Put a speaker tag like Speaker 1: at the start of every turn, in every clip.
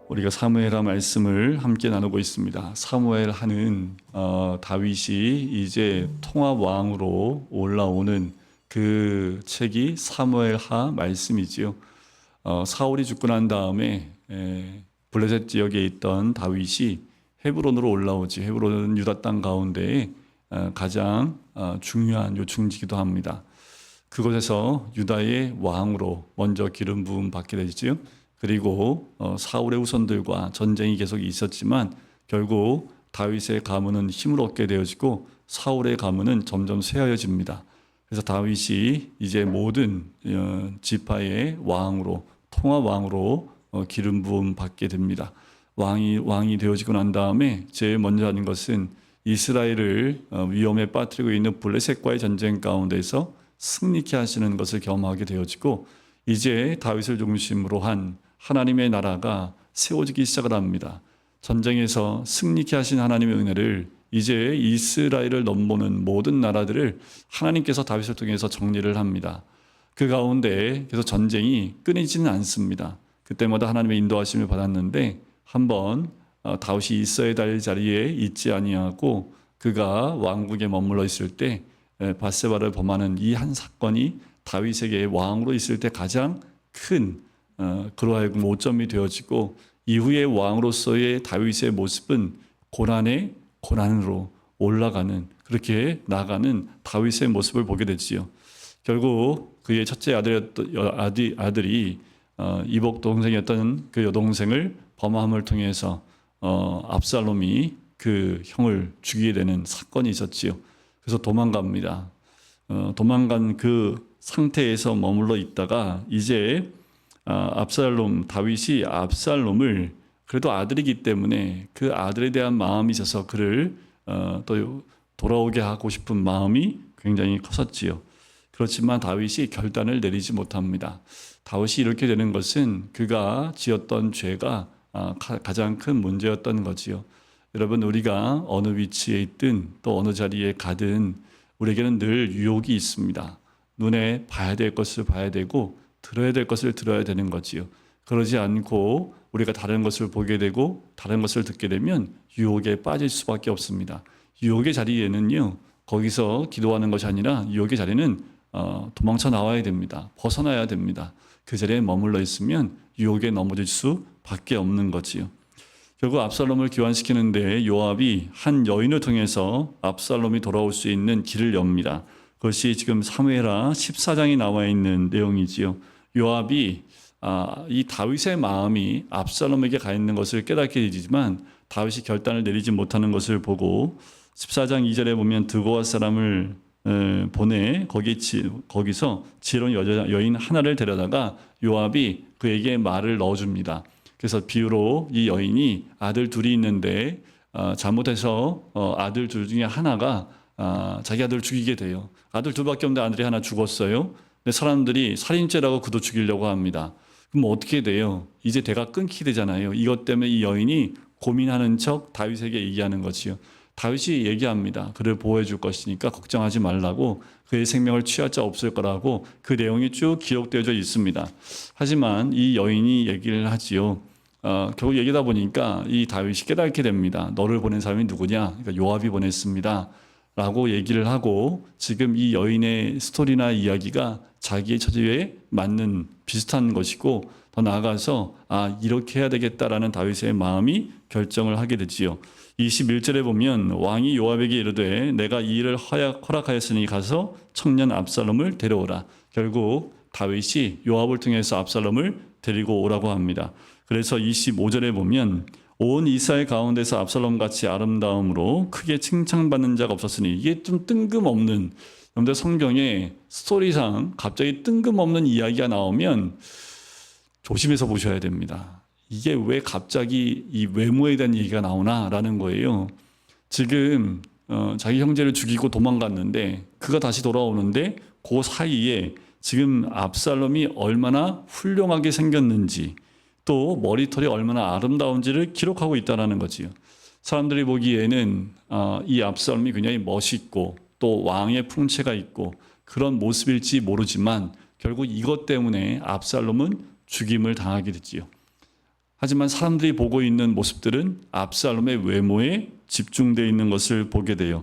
Speaker 1: 우리가 사무엘하 말씀을 함께 나누고 있습니다. 사무엘하는 다윗이 이제 통합 왕으로 올라오는 그 책이 사무엘하 말씀이지요. 사울이 죽고 난 다음에 블레셋 지역에 있던 다윗이 헤브론으로 올라오지. 헤브론은 유다 땅 가운데 가장 중요한 요충지기도 합니다. 그곳에서 유다의 왕으로 먼저 기름 부음 받게 되지요. 그리고 사울의 후손들과 전쟁이 계속 있었지만 결국 다윗의 가문은 힘을 얻게 되어지고 사울의 가문은 점점 쇠하여집니다. 그래서 다윗이 이제 모든 지파의 왕으로 통합 왕으로 기름 부음 받게 됩니다. 왕이 되어지고 난 다음에 제일 먼저 하는 것은 이스라엘을 위험에 빠뜨리고 있는 블레셋과의 전쟁 가운데서 승리케 하시는 것을 경험하게 되어지고 이제 다윗을 중심으로 한 하나님의 나라가 세워지기 시작을 합니다. 전쟁에서 승리케 하신 하나님의 은혜를 이제 이스라엘을 넘보는 모든 나라들을 하나님께서 다윗을 통해서 정리를 합니다. 그 가운데 계속 전쟁이 끊이지는 않습니다. 그때마다 하나님의 인도하심을 받았는데 한번 다윗이 있어야 될 자리에 있지 아니하고 그가 왕국에 머물러 있을 때 밧세바를 범하는 이 한 사건이 다윗에게 왕으로 있을 때 가장 큰 그로 하여금 오점이 되어지고 이후의 왕으로서의 다윗의 모습은 고난의 고난으로 올라가는 그렇게 나가는 다윗의 모습을 보게 되지요. 결국 그의 첫째 아들이 이복 동생이었던 그 여동생을 범함을 통해서 압살롬이 그 형을 죽이게 되는 사건이 있었지요. 그래서 도망갑니다. 도망간 그 상태에서 머물러 있다가 이제 다윗이 압살롬을 그래도 아들이기 때문에 그 아들에 대한 마음이 있어서 그를 또 돌아오게 하고 싶은 마음이 굉장히 컸었지요. 그렇지만 다윗이 결단을 내리지 못합니다. 다윗이 이렇게 되는 것은 그가 지었던 죄가 가장 큰 문제였던 거지요. 여러분, 우리가 어느 위치에 있든 또 어느 자리에 가든 우리에게는 늘 유혹이 있습니다. 눈에 봐야 될 것을 봐야 되고 들어야 될 것을 들어야 되는 거지요. 그러지 않고 우리가 다른 것을 보게 되고 다른 것을 듣게 되면 유혹에 빠질 수밖에 없습니다. 유혹의 자리에는요, 거기서 기도하는 것이 아니라 유혹의 자리는 도망쳐 나와야 됩니다. 벗어나야 됩니다. 그 자리에 머물러 있으면 유혹에 넘어질 수밖에 없는 거지요. 결국 압살롬을 귀환시키는데 요압이 한 여인을 통해서 압살롬이 돌아올 수 있는 길을 엽니다. 그것이 지금 사무엘하 14장에 나와 있는 내용이지요. 요압이 이 다윗의 마음이 압살롬에게 가 있는 것을 깨닫게 되지만 다윗이 결단을 내리지 못하는 것을 보고 14장 2절에 보면 드고아 사람을 보내 거기서 지혜로운 여인 하나를 데려다가 요압이 그에게 말을 넣어줍니다. 그래서 비유로 이 여인이 아들 둘이 있는데 잘못해서 아들 둘 중에 하나가 자기 아들을 죽이게 돼요. 아들 둘밖에 없는데 아들이 하나 죽었어요. 근데 사람들이 살인죄라고 그도 죽이려고 합니다. 그럼 어떻게 돼요? 이제 대가 끊기게 되잖아요. 이것 때문에 이 여인이 고민하는 척 다윗에게 얘기하는 거지요. 다윗이 얘기합니다. 그를 보호해 줄 것이니까 걱정하지 말라고, 그의 생명을 취할 자 없을 거라고 그 내용이 쭉 기록되어져 있습니다. 하지만 이 여인이 얘기를 하지요. 결국 얘기다 보니까 이 다윗이 깨닫게 됩니다. 너를 보낸 사람이 누구냐? 그러니까 요압이 보냈습니다. 라고 얘기를 하고 지금 이 여인의 스토리나 이야기가 자기의 처지에 맞는 비슷한 것이고 더 나아가서 이렇게 해야 되겠다라는 다윗의 마음이 결정을 하게 되지요. 21절에 보면 왕이 요압에게 이르되 내가 이 일을 허락하였으니 가서 청년 압살롬을 데려오라. 결국 다윗이 요압을 통해서 압살롬을 데리고 오라고 합니다. 그래서 25절에 보면 온 이스라엘 가운데서 압살롬같이 아름다움으로 크게 칭찬받는 자가 없었으니, 이게 좀 뜬금없는, 여러분들 성경에 스토리상 갑자기 뜬금없는 이야기가 나오면 조심해서 보셔야 됩니다. 이게 왜 갑자기 이 외모에 대한 얘기가 나오나라는 거예요. 지금 자기 형제를 죽이고 도망갔는데 그가 다시 돌아오는데 그 사이에 지금 압살롬이 얼마나 훌륭하게 생겼는지 또 머리털이 얼마나 아름다운지를 기록하고 있다는 거지요. 사람들이 보기에는 이 압살롬이 굉장히 멋있고 또 왕의 풍채가 있고 그런 모습일지 모르지만 결국 이것 때문에 압살롬은 죽임을 당하게 됐지요. 하지만 사람들이 보고 있는 모습들은 압살롬의 외모에 집중되어 있는 것을 보게 돼요.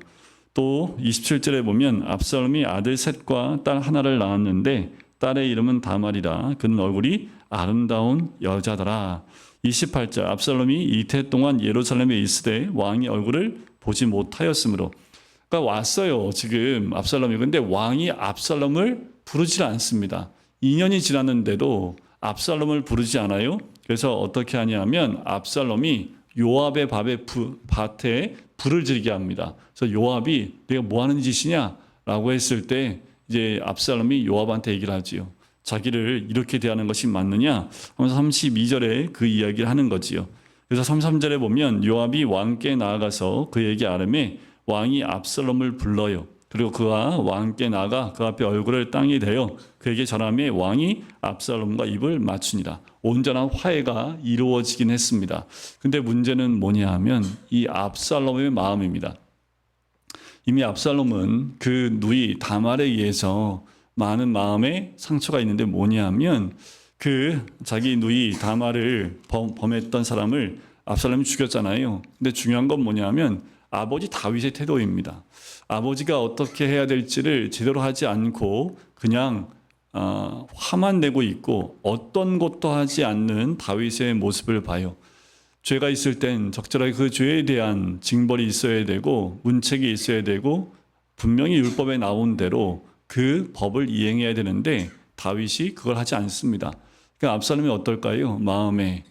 Speaker 1: 또 27절에 보면 압살롬이 아들 셋과 딸 하나를 낳았는데 딸의 이름은 다말이라. 그는 얼굴이 아름다운 여자더라. 28절 압살롬이 이태 동안 예루살렘에 있으되 왕의 얼굴을 보지 못하였으므로. 그러니까 왔어요. 지금 압살롬이. 근데 왕이 압살롬을 부르지 않습니다. 2년이 지났는데도 압살롬을 부르지 않아요. 그래서 어떻게 하냐면 압살롬이 요압의 밭에 불을 지르게 합니다. 그래서 요압이 내가 뭐 하는 짓이냐라고 했을 때 이제 압살롬이 요압한테 얘기를 하지요. 자기를 이렇게 대하는 것이 맞느냐 하면서 32절에 그 이야기를 하는 거지요. 그래서 33절에 보면 요압이 왕께 나아가서 그에게 아뢰매 왕이 압살롬을 불러요. 그리고 그와 왕께 나가 그 앞에 얼굴을 땅에 대어 그에게 전하매 왕이 압살롬과 입을 맞추니라. 온전한 화해가 이루어지긴 했습니다. 근데 문제는 뭐냐 하면 이 압살롬의 마음입니다. 이미 압살롬은 그 누이 다말에 의해서 많은 마음의 상처가 있는데 뭐냐 하면 그 자기 누이 다말을 범했던 사람을 압살롬이 죽였잖아요. 근데 중요한 건 뭐냐 하면 아버지 다윗의 태도입니다. 아버지가 어떻게 해야 될지를 제대로 하지 않고 그냥 화만 내고 있고 어떤 것도 하지 않는 다윗의 모습을 봐요. 죄가 있을 땐 적절하게 그 죄에 대한 징벌이 있어야 되고 문책이 있어야 되고 분명히 율법에 나온 대로 그 법을 이행해야 되는데 다윗이 그걸 하지 않습니다. 그러니까 압살롬이 어떨까요? 마음에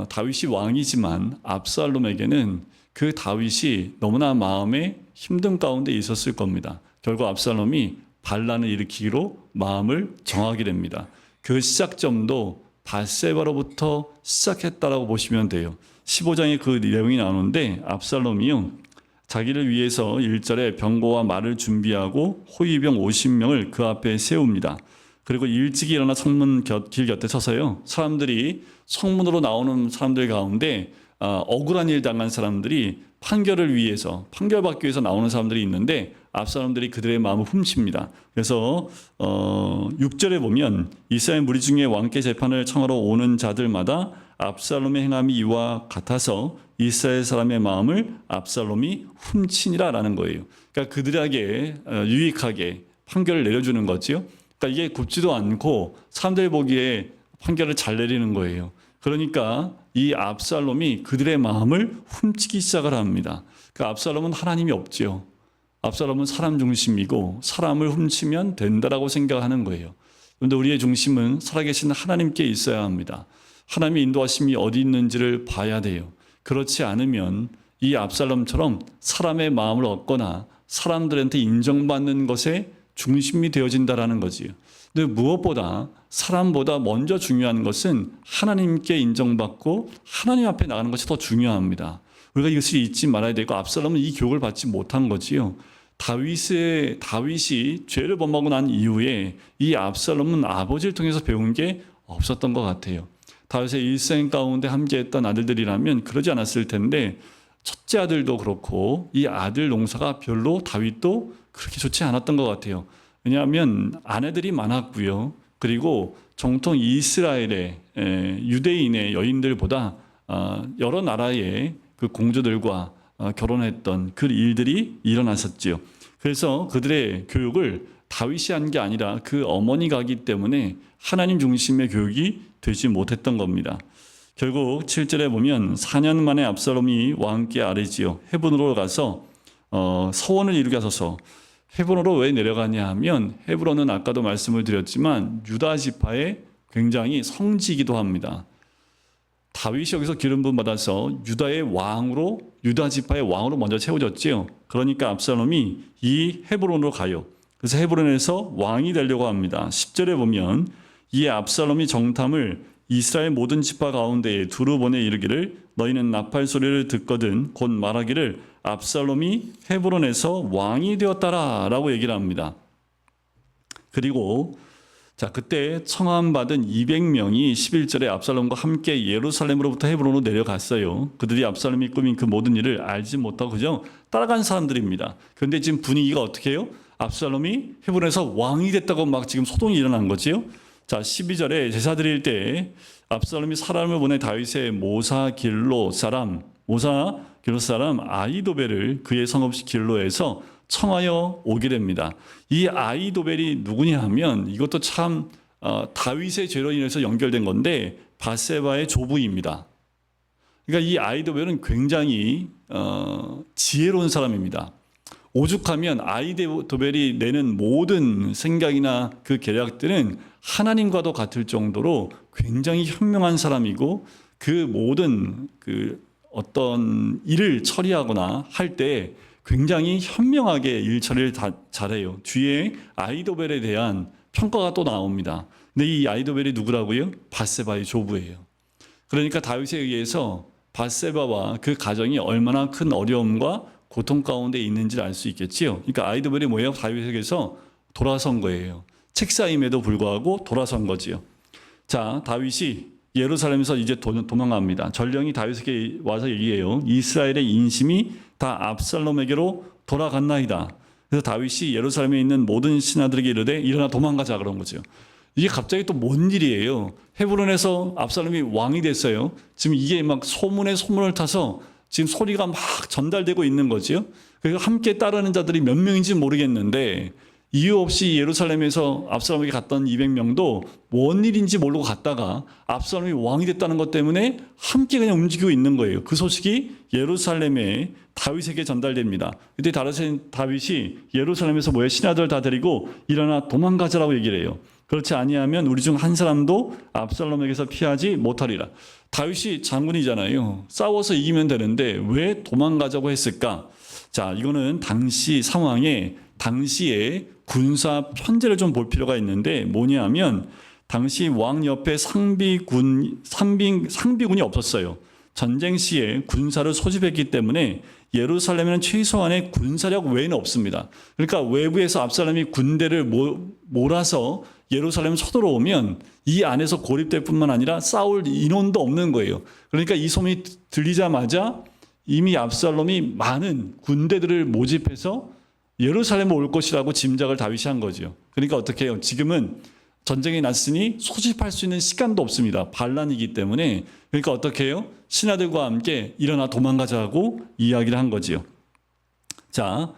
Speaker 1: 다윗이 왕이지만 압살롬에게는 그 다윗이 너무나 마음에 힘든 가운데 있었을 겁니다. 결국 압살롬이 반란을 일으키기로 마음을 정하게 됩니다. 그 시작점도 밧세바로부터 시작했다라고 보시면 돼요. 15장에 그 내용이 나오는데 압살롬이요 자기를 위해서 1절에 병거와 말을 준비하고 호위병 50명을 그 앞에 세웁니다. 그리고 일찍이 일어나 성문 길 곁에 서서요 사람들이 성문으로 나오는 사람들 가운데 억울한 일 당한 사람들이 판결을 위해서 판결받기 위해서 나오는 사람들이 있는데 압살롬들이 그들의 마음을 훔칩니다. 그래서 6절에 보면 이스라엘 무리 중에 왕께 재판을 청하러 오는 자들마다 압살롬의 행함이 이와 같아서 이스라엘 사람의 마음을 압살롬이 훔치니라라는 거예요. 그러니까 그들에게 유익하게 판결을 내려주는 거지요. 그러니까 이게 굽지도 않고 사람들 보기에 판결을 잘 내리는 거예요. 그러니까 이 압살롬이 그들의 마음을 훔치기 시작을 합니다. 그 압살롬은 하나님이 없지요. 압살롬은 사람 중심이고 사람을 훔치면 된다라고 생각하는 거예요. 그런데 우리의 중심은 살아계신 하나님께 있어야 합니다. 하나님의 인도하심이 어디 있는지를 봐야 돼요. 그렇지 않으면 이 압살롬처럼 사람의 마음을 얻거나 사람들한테 인정받는 것에 중심이 되어진다라는 거지요. 근데 무엇보다 사람보다 먼저 중요한 것은 하나님께 인정받고 하나님 앞에 나가는 것이 더 중요합니다. 우리가 이것을 잊지 말아야 되고 압살롬은 이 교육을 받지 못한 거지요. 다윗이 죄를 범하고 난 이후에 이 압살롬은 아버지를 통해서 배운 게 없었던 것 같아요. 다윗의 일생 가운데 함께했던 아들들이라면 그러지 않았을 텐데 첫째 아들도 그렇고 이 아들 농사가 별로 다윗도 그렇게 좋지 않았던 것 같아요. 왜냐하면 아내들이 많았고요. 그리고 정통 이스라엘의 유대인의 여인들보다 여러 나라의 그 공주들과 결혼했던 그 일들이 일어났었지요. 그래서 그들의 교육을 다윗이 한 게 아니라 그 어머니가 하기 때문에 하나님 중심의 교육이 되지 못했던 겁니다. 결국 7절에 보면 4년 만에 압살롬이 왕께 아뢰지요. 헤브론으로 가서 서원을 이루게 하소서. 헤브론으로 왜 내려가냐 하면 헤브론은 아까도 말씀을 드렸지만 유다 지파의 굉장히 성지이기도 합니다. 다윗이 여기서 기름 부음 받아서 유다의 왕으로 유다 지파의 왕으로 먼저 채워졌지요. 그러니까 압살롬이 이 헤브론으로 가요. 그래서 헤브론에서 왕이 되려고 합니다. 10절에 보면 이 압살롬이 정탐을 이스라엘 모든 지파 가운데에 두루 보내 이르기를 너희는 나팔 소리를 듣거든 곧 말하기를 압살롬이 헤브론에서 왕이 되었다라 라고 얘기를 합니다. 그리고 그때 청함받은 200명이 11절에 압살롬과 함께 예루살렘으로부터 헤브론으로 내려갔어요. 그들이 압살롬이 꾸민 그 모든 일을 알지 못하고 그저 따라간 사람들입니다. 그런데 지금 분위기가 어떻게 해요? 압살롬이 헤브론에서 왕이 됐다고 막 지금 소동이 일어난 거지요. 자, 12절에 제사 드릴 때 압살롬이 사람을 보내 다윗의 모사 길로 사람 아히도벨을 그의 성읍 길로에서 청하여 오게 됩니다. 이 아히도벨이 누구냐 하면 이것도 참 다윗의 죄로 인해서 연결된 건데 밧세바의 조부입니다. 그러니까 이 아히도벨은 굉장히 지혜로운 사람입니다. 오죽하면 아히도벨이 내는 모든 생각이나 그 계략들은 하나님과도 같을 정도로 굉장히 현명한 사람이고 그 모든 어떤 일을 처리하거나 할 때 굉장히 현명하게 일 처리를 다 잘해요. 뒤에 아히도벨에 대한 평가가 또 나옵니다. 근데 이 아히도벨이 누구라고요? 밧세바의 조부예요. 그러니까 다윗에 의해서 밧세바와 그 가정이 얼마나 큰 어려움과 고통 가운데 있는지를 알 수 있겠지요. 그러니까 아히도벨이 뭐예요? 다윗에게서 돌아선 거예요. 책사임에도 불구하고 돌아선 거지요. 자, 다윗이 예루살렘에서 이제 도망갑니다. 전령이 다윗에게 와서 얘기해요. 이스라엘의 인심이 다 압살롬에게로 돌아갔나이다. 그래서 다윗이 예루살렘에 있는 모든 신하들에게 이르되 일어나 도망가자 그런 거죠. 이게 갑자기 또 뭔 일이에요? 헤브론에서 압살롬이 왕이 됐어요. 지금 이게 막 소문에 소문을 타서 지금 소리가 막 전달되고 있는 거죠. 그래서 함께 따르는 자들이 몇 명인지 모르겠는데 이유 없이 예루살렘에서 압살롬에게 갔던 200명도 뭔 일인지 모르고 갔다가 압살롬이 왕이 됐다는 것 때문에 함께 그냥 움직이고 있는 거예요. 그 소식이 예루살렘에 다윗에게 전달됩니다. 그때 다윗이 예루살렘에서 신하들 다 데리고 일어나 도망가자라고 얘기를 해요. 그렇지 아니하면 우리 중 한 사람도 압살롬에게서 피하지 못하리라. 다윗이 장군이잖아요. 싸워서 이기면 되는데 왜 도망가자고 했을까? 자, 이거는 당시 상황에 당시에 군사 편제를 좀 볼 필요가 있는데 뭐냐면 당시 왕 옆에 상비군이 없었어요. 전쟁 시에 군사를 소집했기 때문에 예루살렘에는 최소한의 군사력 외에는 없습니다. 그러니까 외부에서 압살롬이 군대를 몰아서 예루살렘 서들어오면 이 안에서 고립될 뿐만 아니라 싸울 인원도 없는 거예요. 그러니까 이 소문이 들리자마자 이미 압살롬이 많은 군대들을 모집해서 예루살렘에 올 것이라고 짐작을 다윗이 한 거죠. 그러니까 어떻게 해요? 지금은 전쟁이 났으니 소집할 수 있는 시간도 없습니다. 반란이기 때문에. 그러니까 어떻게 해요? 신하들과 함께 일어나 도망가자고 이야기를 한 거지요. 자,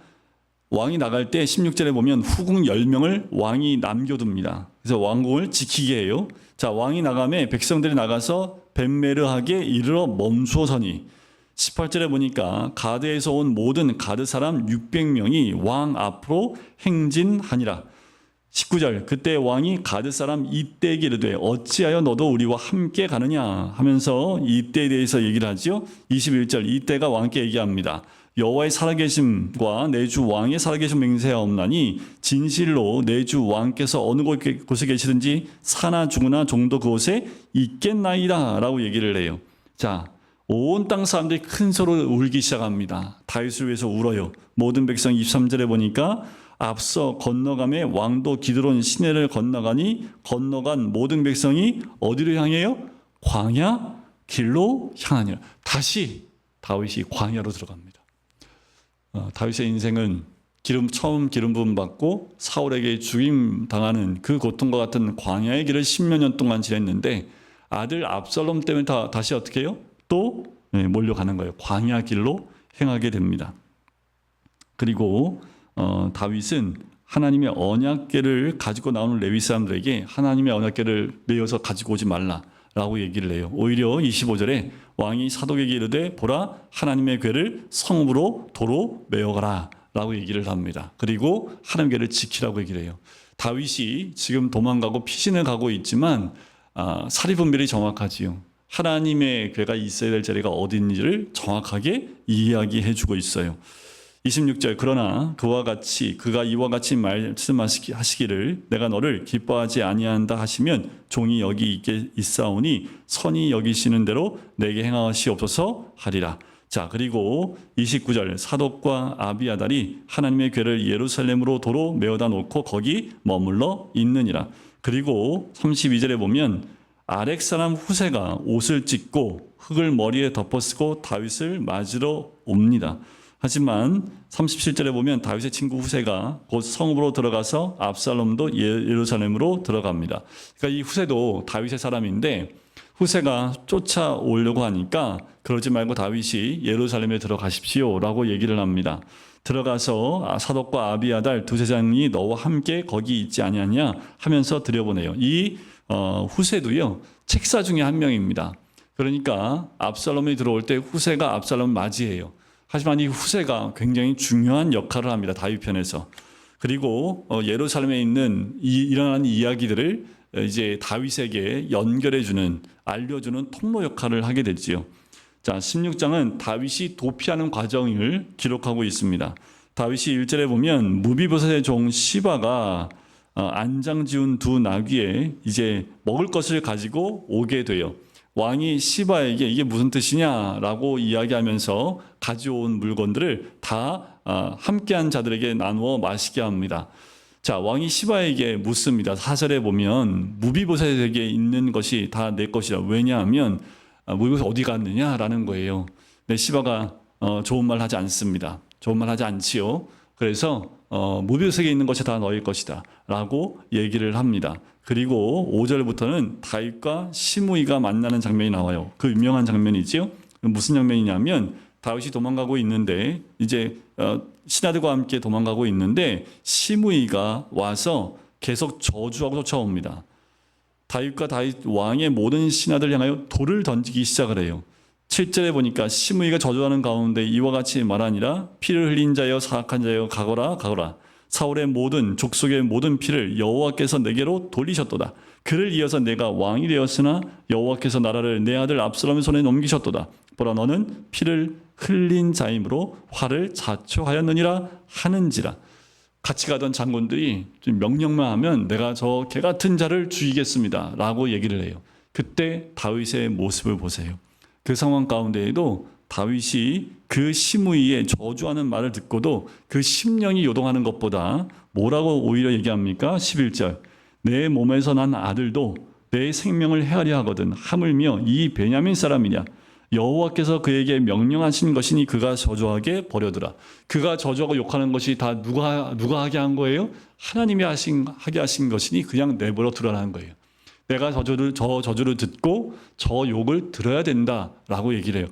Speaker 1: 왕이 나갈 때 16절에 보면 후궁 10명을 왕이 남겨둡니다. 그래서 왕궁을 지키게 해요. 자, 왕이 나가면 백성들이 나가서 벳메르하게 이르러 멈추어서니 18절에 보니까 가드에서 온 모든 가드 사람 600명이 왕 앞으로 행진하니라. 19절 그때 왕이 가드 사람 이때에게 이르되 어찌하여 너도 우리와 함께 가느냐 하면서 이때에 대해서 얘기를 하죠. 21절 이때가 왕께 얘기합니다. 여호와의 살아계심과 내 주 왕의 살아계심 맹세하옵나니 진실로 내 주 왕께서 어느 곳에 계시든지 사나 죽으나 종도 그곳에 있겠나이다 라고 얘기를 해요. 자, 온 땅 사람들이 큰 소리로 울기 시작합니다. 다윗을 위해서 울어요. 모든 백성 23절에 보니까 앞서 건너가매 왕도 기드론 시내를 건너간 모든 백성이 어디로 향해요? 광야 길로 향하니라. 다시 다윗이 광야로 들어갑니다. 다윗의 인생은 처음 기름 부음 받고 사울에게 죽임 당하는 그 고통과 같은 광야의 길을 10몇 년 동안 지냈는데 아들 압살롬 때문에 다시 어떻게 해요? 또 몰려가는 거예요. 광야 길로 행하게 됩니다. 그리고 다윗은 하나님의 언약궤를 가지고 나오는 레위 사람들에게 하나님의 언약궤를 메어서 가지고 오지 말라라고 얘기를 해요. 오히려 25절에 왕이 사독에게 이르되 보라 하나님의 궤를 성읍으로 도로 메어가라 라고 얘기를 합니다. 그리고 하나님의 궤를 지키라고 얘기를 해요. 다윗이 지금 도망가고 피신을 가고 있지만 사리분별이 정확하지요. 하나님의 궤가 있어야 될 자리가 어딘지를 정확하게 이야기해 주고 있어요. 26절 그러나 그가 이와 같이 말씀하시기를 내가 너를 기뻐하지 아니한다 하시면 종이 여기 있사오니 선히 여기시는 대로 내게 행하시옵소서 하리라. 자, 그리고 29절 사독과 아비아달이 하나님의 궤를 예루살렘으로 도로 메어다 놓고 거기 머물러 있느니라. 그리고 32절에 보면 아렉 사람 후세가 옷을 찢고 흙을 머리에 덮어쓰고 다윗을 맞으러 옵니다. 하지만 37절에 보면 다윗의 친구 후세가 곧 성읍으로 들어가서 압살롬도 예루살렘으로 들어갑니다. 그러니까 이 후세도 다윗의 사람인데 후세가 쫓아오려고 하니까 그러지 말고 다윗이 예루살렘에 들어가십시오라고 얘기를 합니다. 들어가서 사독과 아비아달 두 제장이 너와 함께 거기 있지 아니하냐 하면서 들여보내요. 이 후세도요 책사 중에 한 명입니다. 그러니까 압살롬이 들어올 때 후세가 압살롬을 맞이해요. 하지만 이 후세가 굉장히 중요한 역할을 합니다. 다윗 편에서. 그리고 예루살렘에 있는 일어나는 이야기들을 이제 다윗에게 연결해주는, 알려주는 통로 역할을 하게 됐지요. 자, 16장은 다윗이 도피하는 과정을 기록하고 있습니다. 다윗이 1절에 보면 무비보셋의 종 시바가 안장 지운 두 나귀에 이제 먹을 것을 가지고 오게 돼요. 왕이 시바에게 이게 무슨 뜻이냐라고 이야기하면서 가져온 물건들을 다 함께한 자들에게 나누어 마시게 합니다. 자, 왕이 시바에게 묻습니다. 4절에 보면 무비보셋에게 있는 것이 다 내 것이라. 왜냐하면 무비보셋 어디 갔느냐라는 거예요. 근데 시바가 좋은 말 하지 않습니다. 좋은 말 하지 않지요. 그래서 무비보셋에게 있는 것이 다 너희 것이다 라고 얘기를 합니다. 그리고 5절부터는 다윗과 시므이가 만나는 장면이 나와요. 그 유명한 장면이지요. 무슨 장면이냐면 다윗이 도망가고 있는데 이제 신하들과 함께 도망가고 있는데 시므이가 와서 계속 저주하고 쫓아옵니다. 다윗과 다윗 왕의 모든 신하들 향하여 돌을 던지기 시작을 해요. 7절에 보니까 시므이가 저주하는 가운데 이와 같이 말하니라. 피를 흘린 자여 사악한 자여 가거라 가거라. 사울의 모든 족속의 모든 피를 여호와께서 내게로 돌리셨도다. 그를 이어서 내가 왕이 되었으나 여호와께서 나라를 내 아들 압살롬의 손에 넘기셨도다. 보라 너는 피를 흘린 자이므로 화를 자초하였느니라 하는지라. 같이 가던 장군들이 명령만 하면 내가 저 개 같은 자를 죽이겠습니다 라고 얘기를 해요. 그때 다윗의 모습을 보세요. 그 상황 가운데에도 다윗이 그 시므이의 저주하는 말을 듣고도 그 심령이 요동하는 것보다 뭐라고 오히려 얘기합니까? 11절 내 몸에서 난 아들도 내 생명을 헤아려 하거든 하물며 이 베냐민 사람이냐 여호와께서 그에게 명령하신 것이니 그가 저주하게 버려두라. 그가 저주하고 욕하는 것이 다 누가 하게 한 거예요? 하나님이 하게 하신 것이니 그냥 내버려 두라는 거예요. 내가 저 저주를 듣고 저 욕을 들어야 된다라고 얘기를 해요.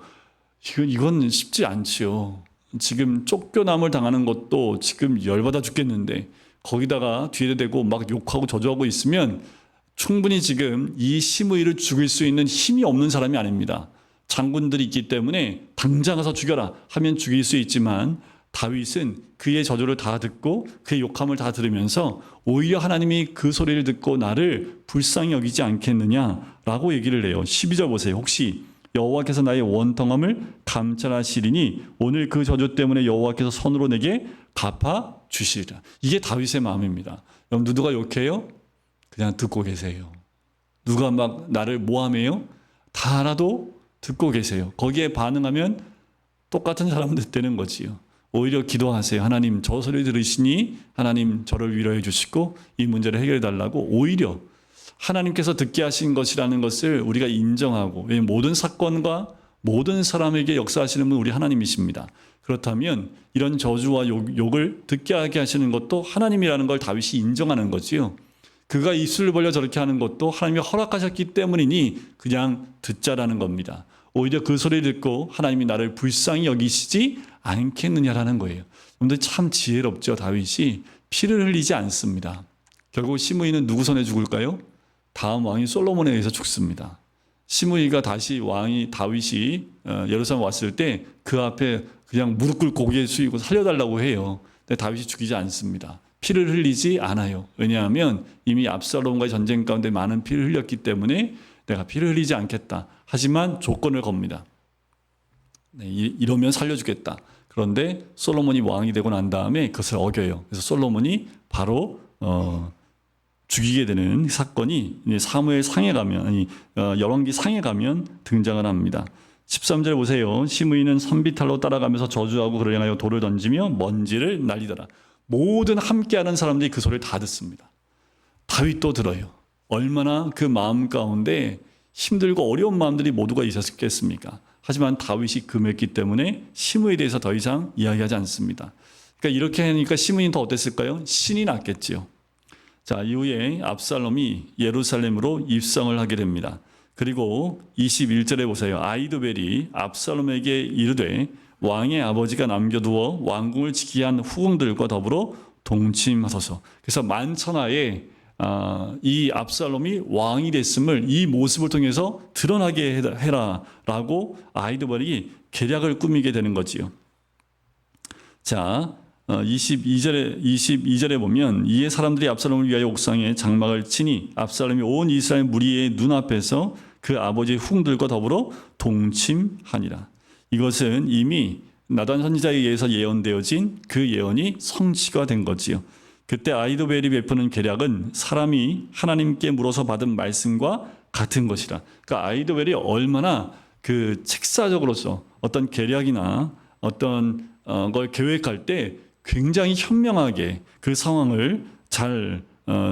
Speaker 1: 이건 쉽지 않지요. 지금 쫓겨남을 당하는 것도 지금 열받아 죽겠는데 거기다가 뒤에 대고 막 욕하고 저주하고 있으면 충분히 지금 이 시므이를 죽일 수 있는 힘이 없는 사람이 아닙니다. 장군들이 있기 때문에 당장 가서 죽여라 하면 죽일 수 있지만 다윗은 그의 저주를 다 듣고 그의 욕함을 다 들으면서 오히려 하나님이 그 소리를 듣고 나를 불쌍히 여기지 않겠느냐라고 얘기를 해요. 12절 보세요. 혹시 여호와께서 나의 원통함을 감찰하시리니 오늘 그 저주 때문에 여호와께서 손으로 내게 갚아 주시리라. 이게 다윗의 마음입니다. 여러분 누가 욕해요? 그냥 듣고 계세요. 누가 막 나를 모함해요? 다 알아도 듣고 계세요. 거기에 반응하면 똑같은 사람들 되는 거지요. 오히려 기도하세요. 하나님 저 소리 들으시니 하나님 저를 위로해 주시고 이 문제를 해결해 달라고 오히려 하나님께서 듣게 하신 것이라는 것을 우리가 인정하고 모든 사건과 모든 사람에게 역사하시는 분 우리 하나님이십니다. 그렇다면 이런 저주와 욕을 듣게 하게 하시는 것도 하나님이라는 걸 다윗이 인정하는 거지요. 그가 입술을 벌려 저렇게 하는 것도 하나님이 허락하셨기 때문이니 그냥 듣자라는 겁니다. 오히려 그 소리를 듣고 하나님이 나를 불쌍히 여기시지 않겠느냐라는 거예요. 여러분들 참 지혜롭죠. 다윗이 피를 흘리지 않습니다. 결국 시므이는 누구 손에 죽을까요? 다음 왕인 솔로몬에 의해서 죽습니다. 시므이가 다시 다윗이 예루살렘 왔을 때 그 앞에 그냥 무릎 꿇고 고개 숙이고 살려달라고 해요. 근데 다윗이 죽이지 않습니다. 피를 흘리지 않아요. 왜냐하면 이미 압살롬과의 전쟁 가운데 많은 피를 흘렸기 때문에 내가 피를 흘리지 않겠다. 하지만 조건을 겁니다. 네, 이러면 살려주겠다. 그런데 솔로몬이 왕이 되고 난 다음에 그것을 어겨요. 그래서 솔로몬이 바로 죽이게 되는 사건이 사무엘 상에 가면 열왕기 상에 가면 등장을 합니다. 13절 보세요. 시므이는 선비탈로 따라가면서 저주하고 그를 향하여 돌을 던지며 먼지를 날리더라. 모든 함께하는 사람들이 그 소리를 다 듣습니다. 다윗도 들어요. 얼마나 그 마음 가운데 힘들고 어려운 마음들이 모두가 있었겠습니까? 하지만 다윗이 금했기 때문에 시므에 대해서 더 이상 이야기하지 않습니다. 그러니까 이렇게 하니까 시므는 더 어땠을까요? 신이 났겠지요. 자, 이후에 압살롬이 예루살렘으로 입성을 하게 됩니다. 그리고 21절에 보세요. 아히도벨이 압살롬에게 이르되 왕의 아버지가 남겨두어 왕궁을 지키게 한 후궁들과 더불어 동침하소서. 그래서 만천하에 이 압살롬이 왕이 됐음을 이 모습을 통해서 드러나게 해라라고 아히도벨이 계략을 꾸미게 되는 거지요. 자, 22절에 보면 이에 사람들이 압살롬을 위하여 옥상에 장막을 치니 압살롬이 온 이스라엘 무리의 눈앞에서 그 아버지의 후궁들과 더불어 동침하니라. 이것은 이미 나단 선지자에 의해서 예언되어진 그 예언이 성취가 된 거지요. 그때 아히도벨이 베푸는 계략은 사람이 하나님께 물어서 받은 말씀과 같은 것이라. 그러니까 아히도벨이 얼마나 그 책사적으로서 어떤 계략이나 어떤 걸 계획할 때 굉장히 현명하게 그 상황을 잘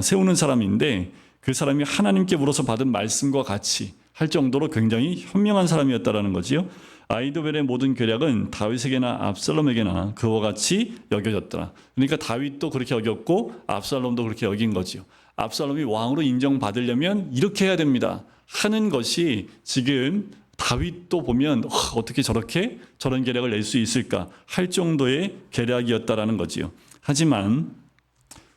Speaker 1: 세우는 사람인데, 그 사람이 하나님께 물어서 받은 말씀과 같이 할 정도로 굉장히 현명한 사람이었다라는 거지요. 아히도벨의 모든 계략은 다윗에게나 압살롬에게나 그와 같이 여겨졌더라. 그러니까 다윗도 그렇게 여겼고 압살롬도 그렇게 여긴 거지요. 압살롬이 왕으로 인정받으려면 이렇게 해야 됩니다 하는 것이 지금 다윗도 보면 어떻게 저렇게 저런 계략을 낼 수 있을까 할 정도의 계략이었다라는 거지요. 하지만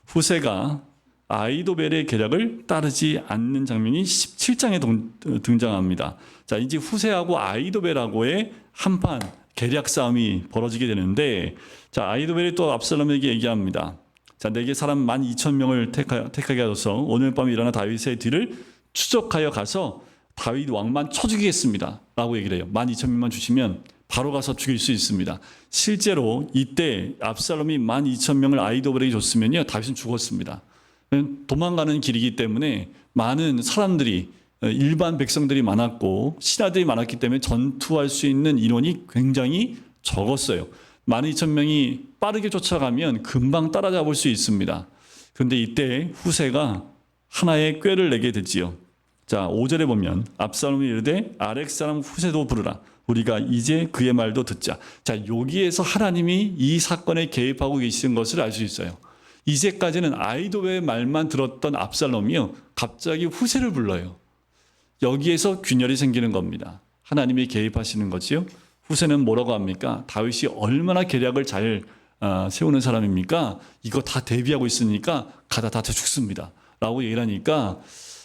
Speaker 1: 후세가 아히도벨의 계략을 따르지 않는 장면이 17장에 등장합니다. 자, 이제 후세하고 아히도벨하고의 한판 계략 싸움이 벌어지게 되는데, 자, 아히도벨이 또 압살롬에게 얘기합니다. 자, 내게 사람 12,000명을 택하게 하소서. 오늘 밤에 일어나 다윗의 뒤를 추적하여 가서 다윗 왕만 쳐 죽이겠습니다 라고 얘기를 해요. 12,000명만 주시면 바로 가서 죽일 수 있습니다. 실제로 이때 압살롬이 12,000명을 아히도벨에게 줬으면요, 다윗은 죽었습니다. 도망가는 길이기 때문에 많은 사람들이, 일반 백성들이 많았고 신하들이 많았기 때문에 전투할 수 있는 인원이 굉장히 적었어요. 12,000명이 빠르게 쫓아가면 금방 따라잡을 수 있습니다. 그런데 이때 후세가 하나의 꾀를 내게 되지요. 자, 5절에 보면 압살롬이 이르되 아렉 사람 후세도 부르라. 우리가 이제 그의 말도 듣자. 자, 여기에서 하나님이 이 사건에 개입하고 계신 것을 알 수 있어요. 이제까지는 아히도벨의 말만 들었던 압살롬이요, 갑자기 후세를 불러요. 여기에서 균열이 생기는 겁니다. 하나님이 개입하시는 거지요. 후세는 뭐라고 합니까? 다윗이 얼마나 계략을 잘 세우는 사람입니까? 이거 다 대비하고 있으니까 가다 다 죽습니다 라고 얘기를 하니까